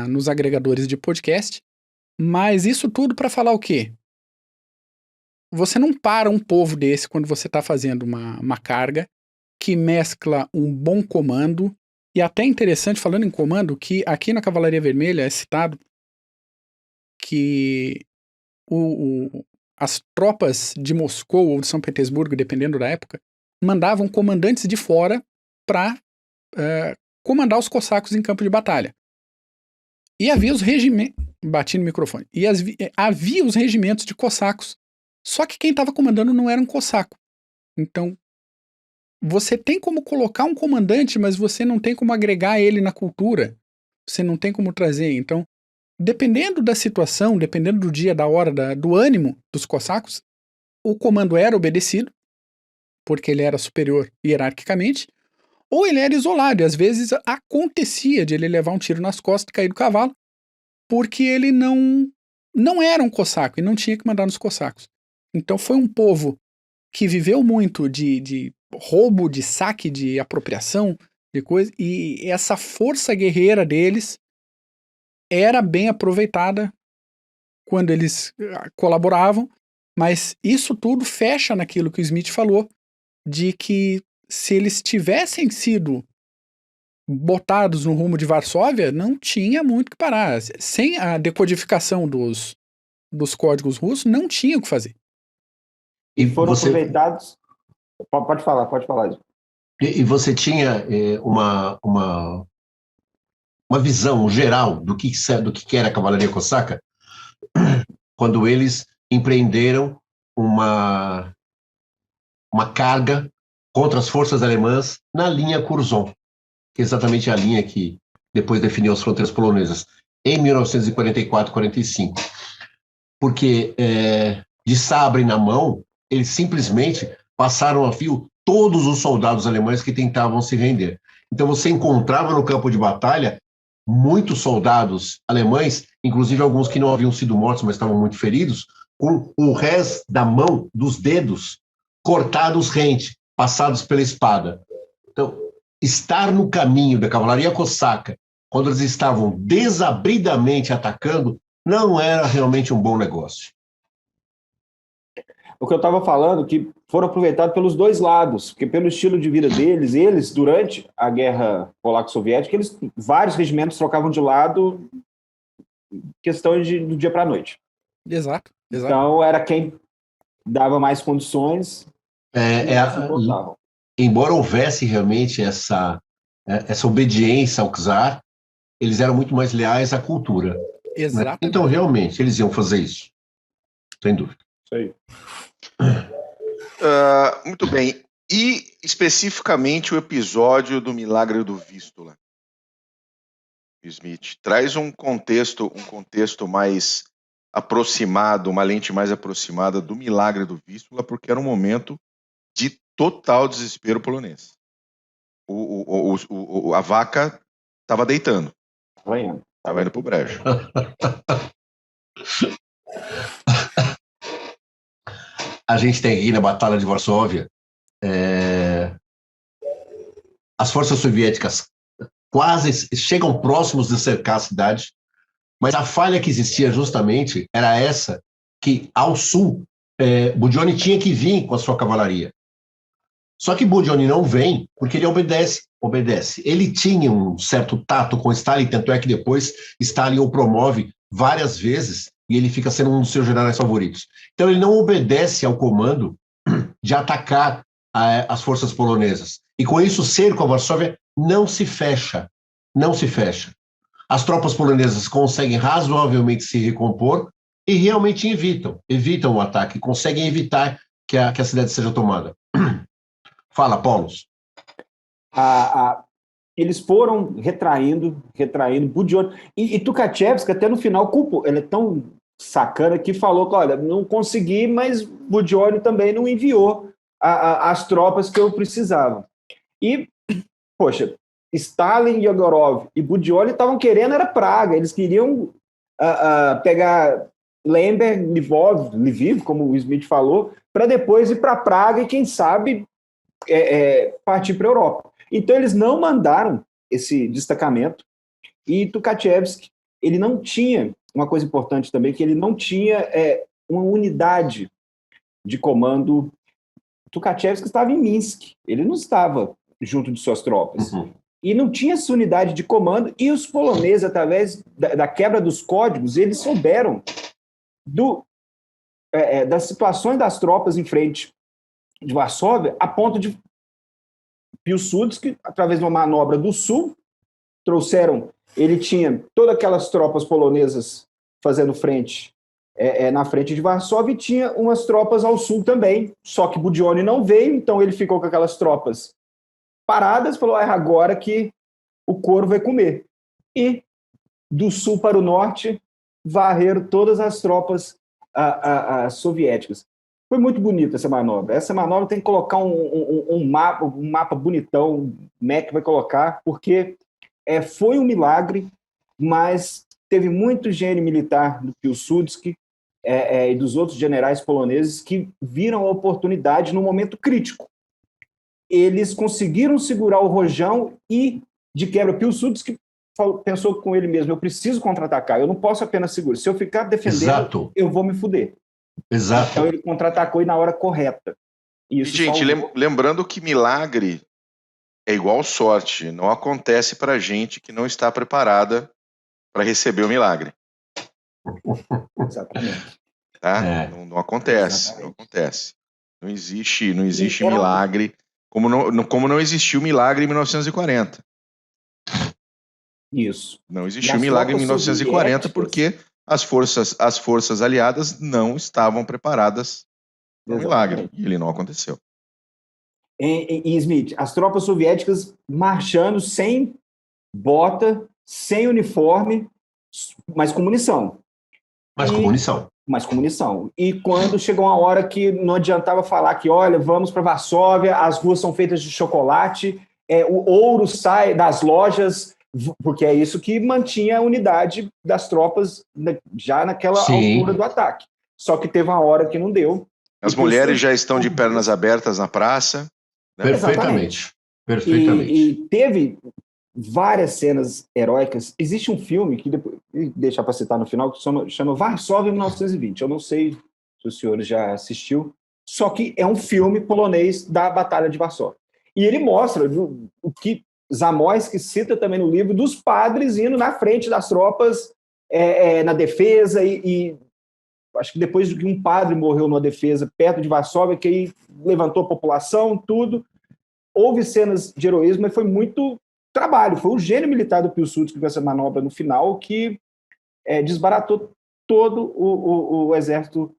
nos agregadores de podcast. Mas isso tudo para falar o quê? Você não para um povo desse quando você está fazendo uma carga que mescla um bom comando, e até interessante, falando em comando, que aqui na Cavalaria Vermelha é citado que as tropas de Moscou ou de São Petersburgo, dependendo da época, mandavam comandantes de fora para comandar os cossacos em campo de batalha. E havia os regimentos... Bati no microfone. E havia os regimentos de cossacos. Só que quem estava comandando não era um cossaco. Então, você tem como colocar um comandante, mas você não tem como agregar ele na cultura. Você não tem como trazer. Então, dependendo da situação, dependendo do dia, da hora, do ânimo dos cossacos, o comando era obedecido, porque ele era superior hierarquicamente, ou ele era isolado, e às vezes acontecia de ele levar um tiro nas costas e cair do cavalo, porque ele não era um cossaco e não tinha que mandar nos cossacos. Então foi um povo que viveu muito de roubo, de saque, de apropriação, de coisa, e essa força guerreira deles era bem aproveitada quando eles colaboravam, mas isso tudo fecha naquilo que o Smith falou, de que se eles tivessem sido botados no rumo de Varsóvia, não tinha muito o que parar. Sem a decodificação dos códigos russos, não tinha o que fazer. E foram aproveitados... Pode falar. E você tinha uma visão geral do que era a Cavalaria Cosaca quando eles empreenderam uma carga contra as forças alemãs na linha Curzon, que é exatamente a linha que depois definiu as fronteiras polonesas, em 1944-45. Porque de sabre na mão, eles simplesmente passaram a fio todos os soldados alemães que tentavam se render. Então você encontrava no campo de batalha muitos soldados alemães, inclusive alguns que não haviam sido mortos, mas estavam muito feridos, com o resto da mão, dos dedos, cortados rente, passados pela espada. Então, estar no caminho da Cavalaria Cosaca, quando eles estavam desabridamente atacando, não era realmente um bom negócio. O que eu estava falando, que foram aproveitados pelos dois lados, porque pelo estilo de vida deles, eles, durante a Guerra Polaco-Soviética, vários regimentos trocavam de lado questão do dia para a noite. Exato. Então, era quem dava mais condições embora houvesse realmente essa obediência ao czar, eles eram muito mais leais à cultura. Exato. Né? Então, realmente, eles iam fazer isso. Sem dúvida. Isso aí. Muito bem. E, especificamente, o episódio do Milagre do Vístula. Smith, traz um contexto mais aproximado, uma lente mais aproximada do Milagre do Vístula, porque era um momento de total desespero polonês. A vaca estava deitando. Estava indo pro brejo. A gente tem aqui na Batalha de Varsóvia as forças soviéticas quase chegam próximos de cercar a cidade, mas a falha que existia justamente era essa, que ao sul Budyonny tinha que vir com a sua cavalaria. Só que Budyonny não vem porque ele obedece. Ele tinha um certo tato com Stalin, tanto é que depois Stalin o promove várias vezes e ele fica sendo um dos seus generais favoritos. Então ele não obedece ao comando de atacar as forças polonesas. E com isso o cerco a Varsóvia não se fecha. As tropas polonesas conseguem razoavelmente se recompor e realmente evitam o ataque, conseguem evitar que a cidade seja tomada. Fala, Paulos. Eles foram retraindo Budyonny. E Tukhachevsky, até no final, culpou. Ele é tão sacana que falou que, olha, não consegui, mas Budyonny também não enviou as tropas que eu precisava. E, poxa, Stalin, Yegorov e Budioli estavam querendo era Praga, eles queriam pegar Lemberg, Lviv, como o Smith falou, para depois ir para Praga e, quem sabe, partir para a Europa. Então, eles não mandaram esse destacamento, e Tukhachevsky, ele não tinha, uma coisa importante também, que ele não tinha uma unidade de comando. Tukhachevsky estava em Minsk, ele não estava junto de suas tropas. Uhum. E não tinha essa unidade de comando, e os poloneses, através da quebra dos códigos, eles souberam das situações das tropas em frente de Varsóvia, a ponto de Piłsudski, através de uma manobra do sul, ele tinha todas aquelas tropas polonesas fazendo frente na frente de Varsóvia, e tinha umas tropas ao sul também, só que Budioni não veio, então ele ficou com aquelas tropas paradas, falou, é agora que o couro vai comer. E do sul para o norte, varreram todas as tropas soviéticas. Foi muito bonita essa manobra. Essa manobra tem que colocar um mapa bonitão, o MEC vai colocar, porque foi um milagre, mas teve muito gênio militar do Piłsudski e dos outros generais poloneses que viram a oportunidade no momento crítico. Eles conseguiram segurar o rojão e, de quebra, Piłsudski pensou com ele mesmo, eu preciso contra-atacar, eu não posso apenas segurar. Se eu ficar defendendo, Exato. Eu vou me fuder. Exato. Então ele contra-atacou e na hora correta. E, gente, lembrando que milagre é igual sorte, não acontece para gente que não está preparada para receber o milagre. Exatamente. Tá? Não acontece, exatamente. Não acontece. Não existe milagre, como não existiu milagre em 1940. Isso. Não existiu milagre em 1940 porque as forças aliadas não estavam preparadas para o milagre, e ele não aconteceu. E Smith, as tropas soviéticas marchando sem bota, sem uniforme, mas com munição. Mas com munição. E quando chegou uma hora que não adiantava falar que, olha, vamos para Varsóvia, as ruas são feitas de chocolate, o ouro sai das lojas, porque é isso que mantinha a unidade das tropas já naquela altura do ataque. Só que teve uma hora que não deu. As mulheres já estão de pernas abertas na praça. Né? Perfeitamente. E teve várias cenas heróicas. Existe um filme que depois deixa para citar no final, que chama Varsóvia 1920. Eu não sei se os senhores já assistiu, só que é um filme polonês da Batalha de Varsóvia. E ele mostra o que Zamoyski cita também no livro, dos padres indo na frente das tropas na defesa, e acho que depois de que um padre morreu numa defesa perto de Varsóvia, que aí levantou a população, tudo. Houve cenas de heroísmo, mas foi muito trabalho. Foi o gênio militar do Piłsudski com essa manobra no final que desbaratou todo o exército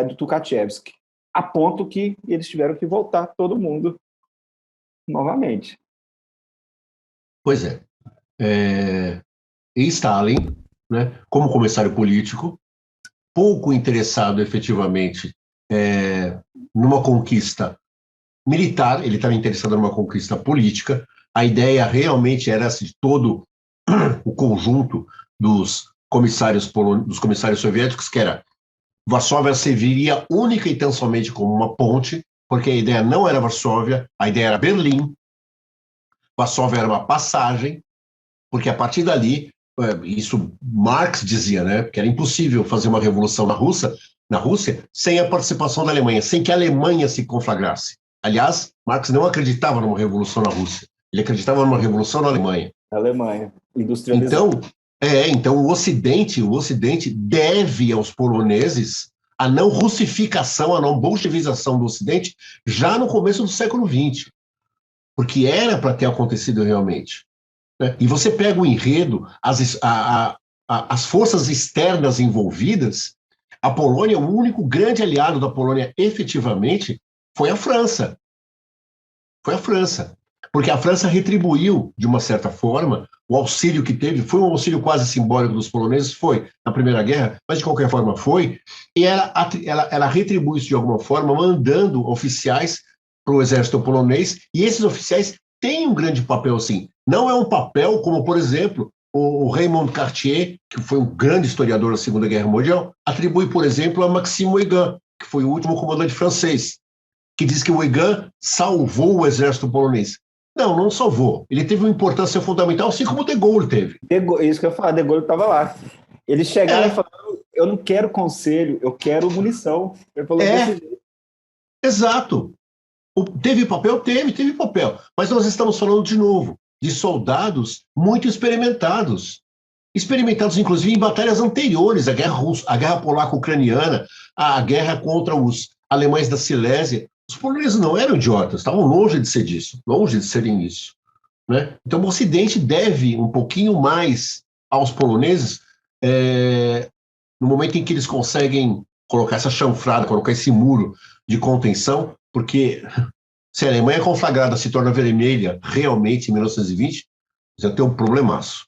do Tukhachevsky, a ponto que eles tiveram que voltar todo mundo novamente. Pois é. E Stalin, né, como comissário político, pouco interessado efetivamente numa conquista militar, ele estava interessado numa conquista política. A ideia realmente era assim, todo o conjunto dos comissários soviéticos, que era Varsóvia serviria única e tão somente como uma ponte, porque a ideia não era Varsóvia, a ideia era Berlim. Varsóvia era uma passagem, porque a partir dali, isso Marx dizia, né, que era impossível fazer uma revolução na Rússia sem a participação da Alemanha, sem que a Alemanha se conflagrasse. Aliás, Marx não acreditava numa revolução na Rússia, ele acreditava numa revolução na Alemanha. Alemanha, industrializada. Então o Ocidente deve aos poloneses a não russificação, a não bolchevização do Ocidente já no começo do século XX, porque era para ter acontecido realmente. Né? E você pega o enredo, as forças externas envolvidas, a Polônia, o único grande aliado da Polônia efetivamente foi a França. porque a França retribuiu, de uma certa forma, o auxílio que teve, foi um auxílio quase simbólico dos poloneses, foi na Primeira Guerra, mas de qualquer forma foi, e ela retribui isso de alguma forma, mandando oficiais para o exército polonês, e esses oficiais têm um grande papel, sim. Não é um papel como, por exemplo, o Raymond Cartier, que foi um grande historiador da Segunda Guerra Mundial, atribui, por exemplo, a Maxime Weygand, que foi o último comandante francês, que diz que o Weygand salvou o exército polonês. Não salvou. Ele teve uma importância fundamental, assim como o De Gaulle teve. Isso que eu ia falar, De Gaulle estava lá. Eles chegaram e falaram, eu não quero conselho, eu quero munição. Ele falou desse jeito. Exato. Teve papel? Teve papel. Mas nós estamos falando, de novo, de soldados muito experimentados. Experimentados, inclusive, em batalhas anteriores, a guerra polaco-ucraniana, a guerra contra os alemães da Silésia. Os poloneses não eram idiotas, estavam longe de ser disso, longe de serem isso. Né? Então, o Ocidente deve um pouquinho mais aos poloneses no momento em que eles conseguem colocar essa chanfrada, colocar esse muro de contenção, porque se a Alemanha conflagrada se torna vermelha realmente em 1920, já tem um problemaço.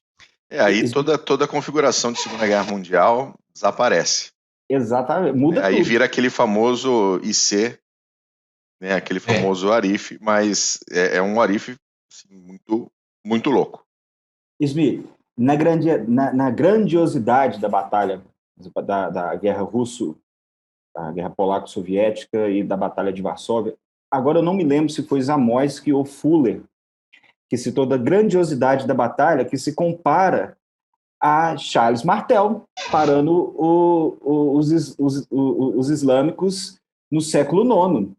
Aí toda a configuração de Segunda Guerra Mundial desaparece. Exatamente, muda aí tudo. Vira aquele famoso IC, né, aquele famoso Arif, mas é um Arif assim, muito, muito louco. Smith, na grandiosidade da batalha da guerra da guerra polaco-soviética e da batalha de Varsóvia, agora eu não me lembro se foi Zamoyski ou Fuller que citou da grandiosidade da batalha, que se compara a Charles Martel parando os islâmicos no século IX.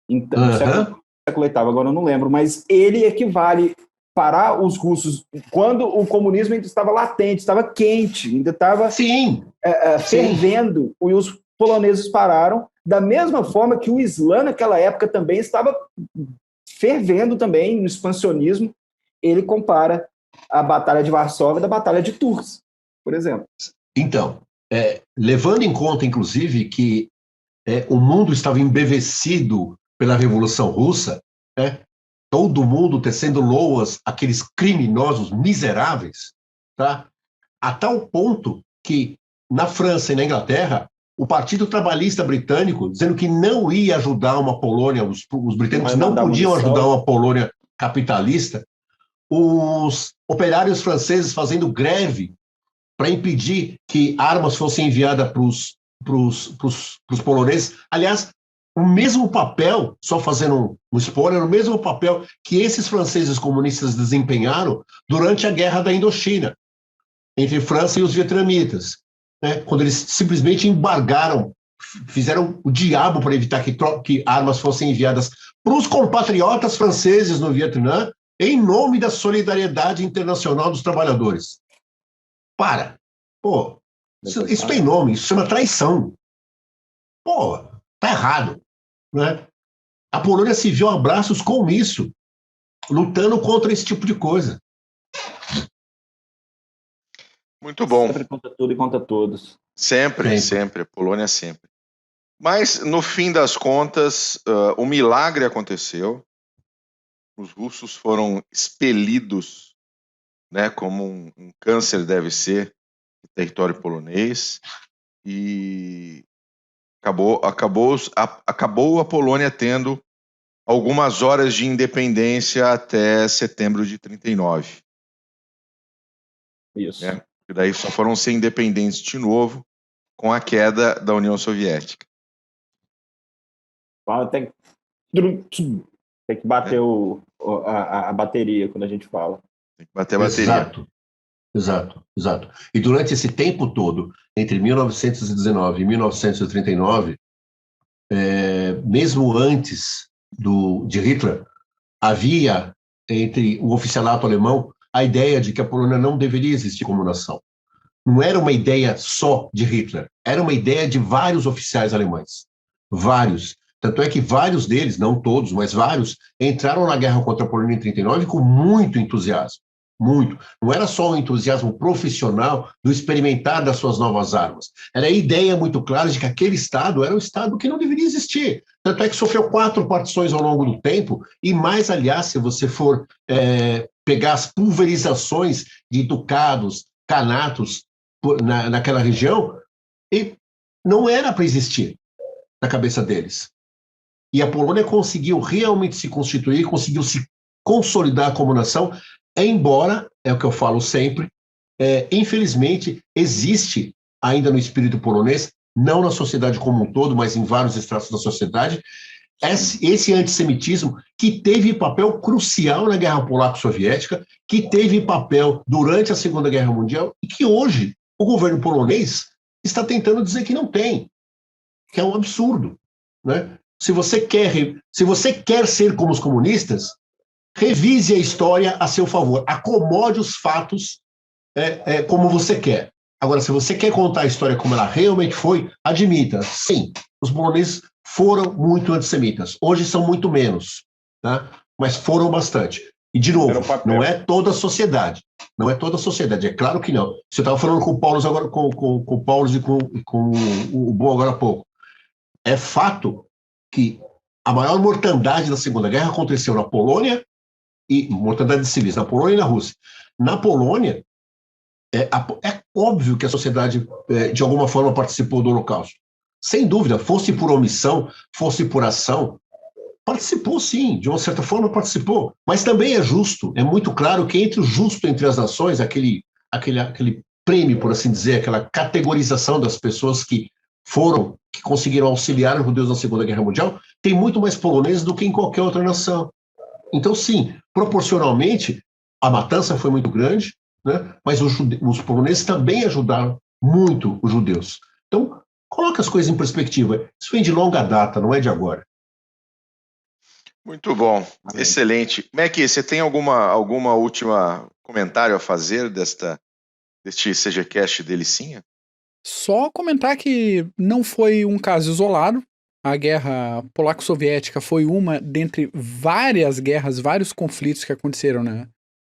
Então, no século VIII, agora eu não lembro, mas ele equivale parar os russos quando o comunismo ainda estava latente, estava quente, ainda estava fervendo, e os poloneses pararam, da mesma forma que o Islã naquela época também estava fervendo também no expansionismo. Ele compara a Batalha de Varsóvia da Batalha de Tours, por exemplo. Então, levando em conta, inclusive, que o mundo estava embevecido pela Revolução Russa, todo mundo tecendo loas àqueles criminosos miseráveis, tá? A tal ponto que, na França e na Inglaterra, o Partido Trabalhista Britânico, dizendo que não ia ajudar uma Polônia, os britânicos não podiam ajudar uma Polônia capitalista, os operários franceses fazendo greve para impedir que armas fossem enviadas para os poloneses. Aliás, o mesmo papel, só fazendo um spoiler, o mesmo papel que esses franceses comunistas desempenharam durante a Guerra da Indochina, entre França e os vietnamitas, né? Quando eles simplesmente embargaram, fizeram o diabo para evitar que armas fossem enviadas para os compatriotas franceses no Vietnã, em nome da solidariedade internacional dos trabalhadores. Isso tem nome, isso chama traição. Tá errado. Né? A Polônia se viu a braços com isso, lutando contra esse tipo de coisa. Muito bom. Sempre contra tudo e contra todos. Sempre. Polônia sempre. Mas, no fim das contas, o milagre aconteceu. Os russos foram expelidos, né, como um câncer deve ser, do território polonês, e acabou a Polônia tendo algumas horas de independência até setembro de 1939. Isso. Né? E daí só foram ser independentes de novo com a queda da União Soviética. Tem que bater a bateria quando a gente fala. Tem que bater a bateria. Exato. E durante esse tempo todo, entre 1919 e 1939, mesmo antes de Hitler, havia entre o oficialato alemão a ideia de que a Polônia não deveria existir como nação. Não era uma ideia só de Hitler, era uma ideia de vários oficiais alemães. Vários. Tanto é que vários deles, não todos, mas vários, entraram na guerra contra a Polônia em 1939 com muito entusiasmo. muito. Não era só o entusiasmo profissional do experimentar das suas novas armas. Era a ideia muito clara de que aquele Estado era um Estado que não deveria existir. Tanto é que sofreu 4 partições ao longo do tempo, e mais, aliás, se você for pegar as pulverizações de ducados, canatos naquela região, e não era para existir na cabeça deles. E a Polônia conseguiu realmente se constituir, conseguiu se consolidar como nação, embora, é o que eu falo sempre, infelizmente, existe ainda no espírito polonês, não na sociedade como um todo, mas em vários estratos da sociedade, esse antissemitismo que teve papel crucial na Guerra Polaco-Soviética, que teve papel durante a Segunda Guerra Mundial e que hoje o governo polonês está tentando dizer que não tem, que é um absurdo, né? Se você quer ser como os comunistas, revise a história a seu favor, acomode os fatos como você quer. Agora, se você quer contar a história como ela realmente foi, admita, sim, os poloneses foram muito antissemitas. Hoje são muito menos, tá? Mas foram bastante. E, de novo, não é toda a sociedade. Não é toda a sociedade, é claro que não. Você estava falando com o Paulo agora, com o Paulo e com o Bo agora há pouco. É fato que a maior mortandade da Segunda Guerra aconteceu na Polônia, e mortandade de civis, na Polônia e na Rússia. Na Polônia, é óbvio que a sociedade, de alguma forma, participou do Holocausto. Sem dúvida, fosse por omissão, fosse por ação, participou sim, de uma certa forma participou. Mas também é justo, é muito claro que entre o justo entre as nações, aquele prêmio, por assim dizer, aquela categorização das pessoas que conseguiram auxiliar os judeus na Segunda Guerra Mundial, tem muito mais poloneses do que em qualquer outra nação. Então, sim, proporcionalmente, a matança foi muito grande, né? Mas os poloneses também ajudaram muito os judeus. Então, coloca as coisas em perspectiva. Isso vem de longa data, não é de agora. Muito bom, amém. Excelente. Mac, você tem alguma última comentário a fazer deste CGCast delicinha? Só comentar que não foi um caso isolado. A guerra polaco-soviética foi uma dentre várias guerras, vários conflitos que aconteceram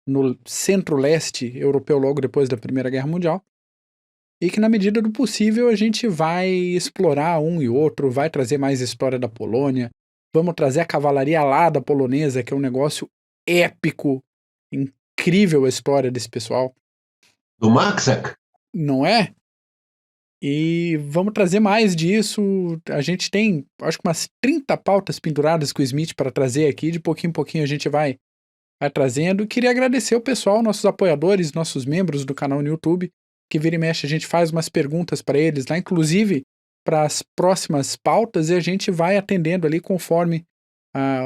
no centro-leste europeu logo depois da Primeira Guerra Mundial. E que, na medida do possível, a gente vai explorar um e outro, vai trazer mais história da Polônia, vamos trazer a cavalaria alada polonesa, que é um negócio épico, incrível a história desse pessoal. Do Maxak? Não é? E vamos trazer mais disso. A gente tem, acho que umas 30 pautas penduradas com o Smith para trazer aqui. De pouquinho em pouquinho a gente vai trazendo. Queria agradecer o pessoal, nossos apoiadores, nossos membros do canal no YouTube, que vira e mexe, a gente faz umas perguntas para eles lá, inclusive para as próximas pautas, e a gente vai atendendo ali conforme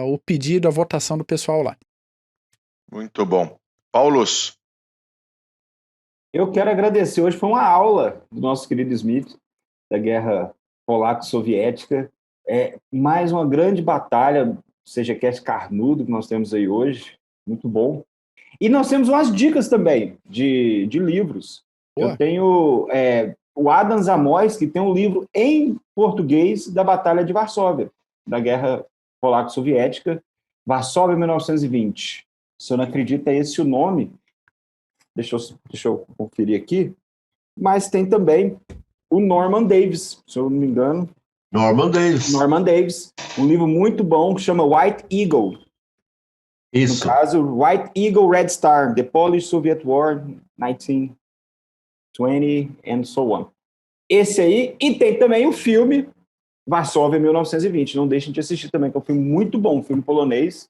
o pedido, a votação do pessoal lá. Muito bom. Paulos? Eu quero agradecer. Hoje foi uma aula do nosso querido Smith, da guerra polaco-soviética. Mais uma grande batalha, CGCast carnudo que nós temos aí hoje. Muito bom. E nós temos umas dicas também de livros. Eu tenho o Adam Zamoyski, que tem um livro em português da Batalha de Varsóvia, da guerra polaco-soviética, Varsóvia 1920. Se eu não acredito, é esse o nome. Deixa eu conferir aqui. Mas tem também o Norman Davies, se eu não me engano. Norman Davies. Um livro muito bom que chama White Eagle. Isso. No caso, White Eagle, Red Star, The Polish-Soviet War, 1920 and so on. Esse aí, e tem também o filme Varsóvia 1920. Não deixem de assistir também, que é um filme muito bom, um filme polonês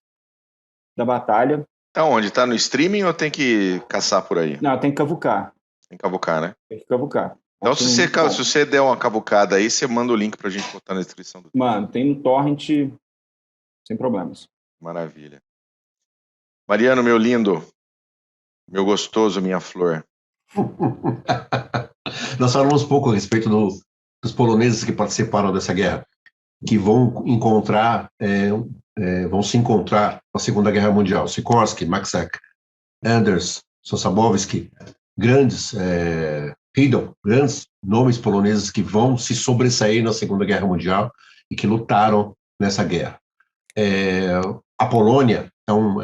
da batalha. Aonde? Tá no streaming ou tem que caçar por aí? Não, tem que cavucar. Tem que cavucar, né? Tem que cavucar. Então, se você der uma cavucada aí, você manda o link pra gente botar na descrição do vídeo. Mano, tem no torrent sem problemas. Maravilha. Mariano, meu lindo, meu gostoso, minha flor. Nós falamos pouco a respeito dos poloneses que participaram dessa guerra, que vão se encontrar na Segunda Guerra Mundial. Sikorsky, Maxak, Anders, Sosabowski, grandes grandes nomes poloneses que vão se sobressair na Segunda Guerra Mundial e que lutaram nessa guerra. A Polônia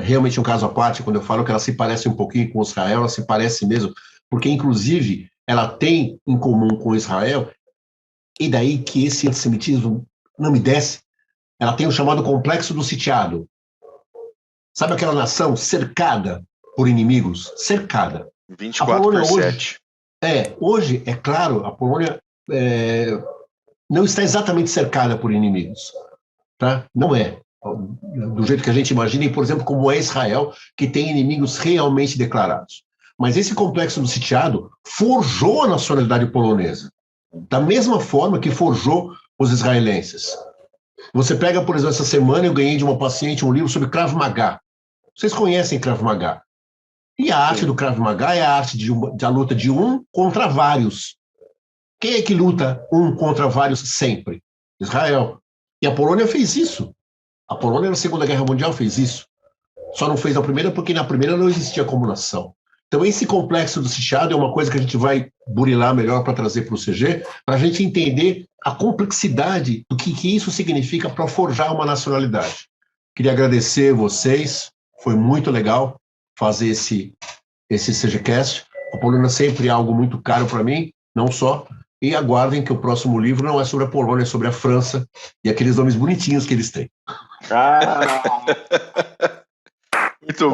realmente um caso à parte, quando eu falo que ela se parece um pouquinho com Israel, ela se parece mesmo, porque, inclusive, ela tem em comum com Israel, e daí que esse antissemitismo não me desce, ela tem o chamado complexo do sitiado. Sabe aquela nação cercada por inimigos? Cercada. 24/7. Hoje, é claro, a Polônia não está exatamente cercada por inimigos. Tá? Não é. Do jeito que a gente imagina, e, por exemplo, como é Israel, que tem inimigos realmente declarados. Mas esse complexo do sitiado forjou a nacionalidade polonesa, da mesma forma que forjou os israelenses. Você pega, por exemplo, essa semana eu ganhei de uma paciente um livro sobre Krav Maga. Vocês conhecem Krav Maga? E a arte do Krav Maga é a arte da luta de um contra vários. Quem é que luta um contra vários sempre? Israel. E a Polônia fez isso. A Polônia na Segunda Guerra Mundial fez isso. Só não fez na Primeira porque na Primeira não existia como nação. Então esse complexo do sitiado é uma coisa que a gente vai burilar melhor para trazer para o CG, para a gente entender a complexidade do que isso significa para forjar uma nacionalidade. Queria agradecer vocês, foi muito legal fazer esse CGCast. A Polônia sempre é algo muito caro para mim, não só. E aguardem que o próximo livro não é sobre a Polônia, é sobre a França e aqueles nomes bonitinhos que eles têm. Muito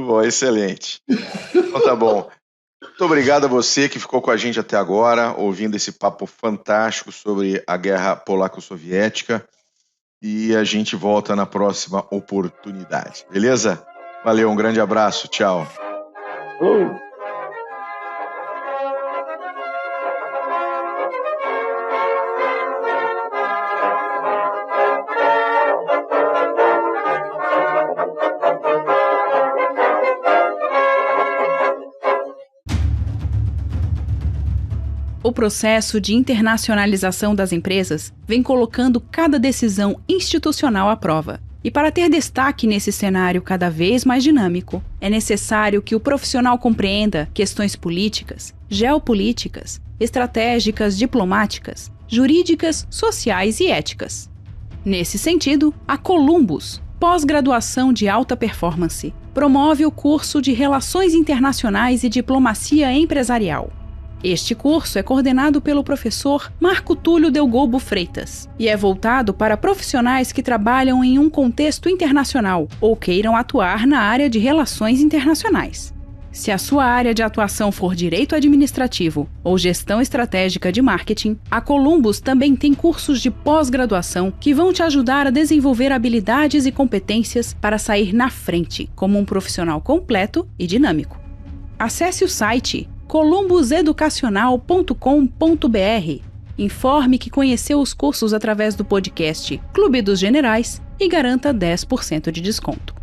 bom, excelente. Então tá bom. Muito obrigado a você que ficou com a gente até agora, ouvindo esse papo fantástico sobre a guerra polaco-soviética. E a gente volta na próxima oportunidade, beleza? Valeu, um grande abraço, tchau. O processo de internacionalização das empresas vem colocando cada decisão institucional à prova. E para ter destaque nesse cenário cada vez mais dinâmico, é necessário que o profissional compreenda questões políticas, geopolíticas, estratégicas, diplomáticas, jurídicas, sociais e éticas. Nesse sentido, a Columbus, pós-graduação de alta performance, promove o curso de Relações Internacionais e Diplomacia Empresarial. Este curso é coordenado pelo professor Marco Túlio Delgobo Freitas e é voltado para profissionais que trabalham em um contexto internacional ou queiram atuar na área de relações internacionais. Se a sua área de atuação for direito administrativo ou gestão estratégica de marketing, a Columbus também tem cursos de pós-graduação que vão te ajudar a desenvolver habilidades e competências para sair na frente como um profissional completo e dinâmico. Acesse o site columbuseducacional.com.br. Informe que conheceu os cursos através do podcast Clube dos Generais e garanta 10% de desconto.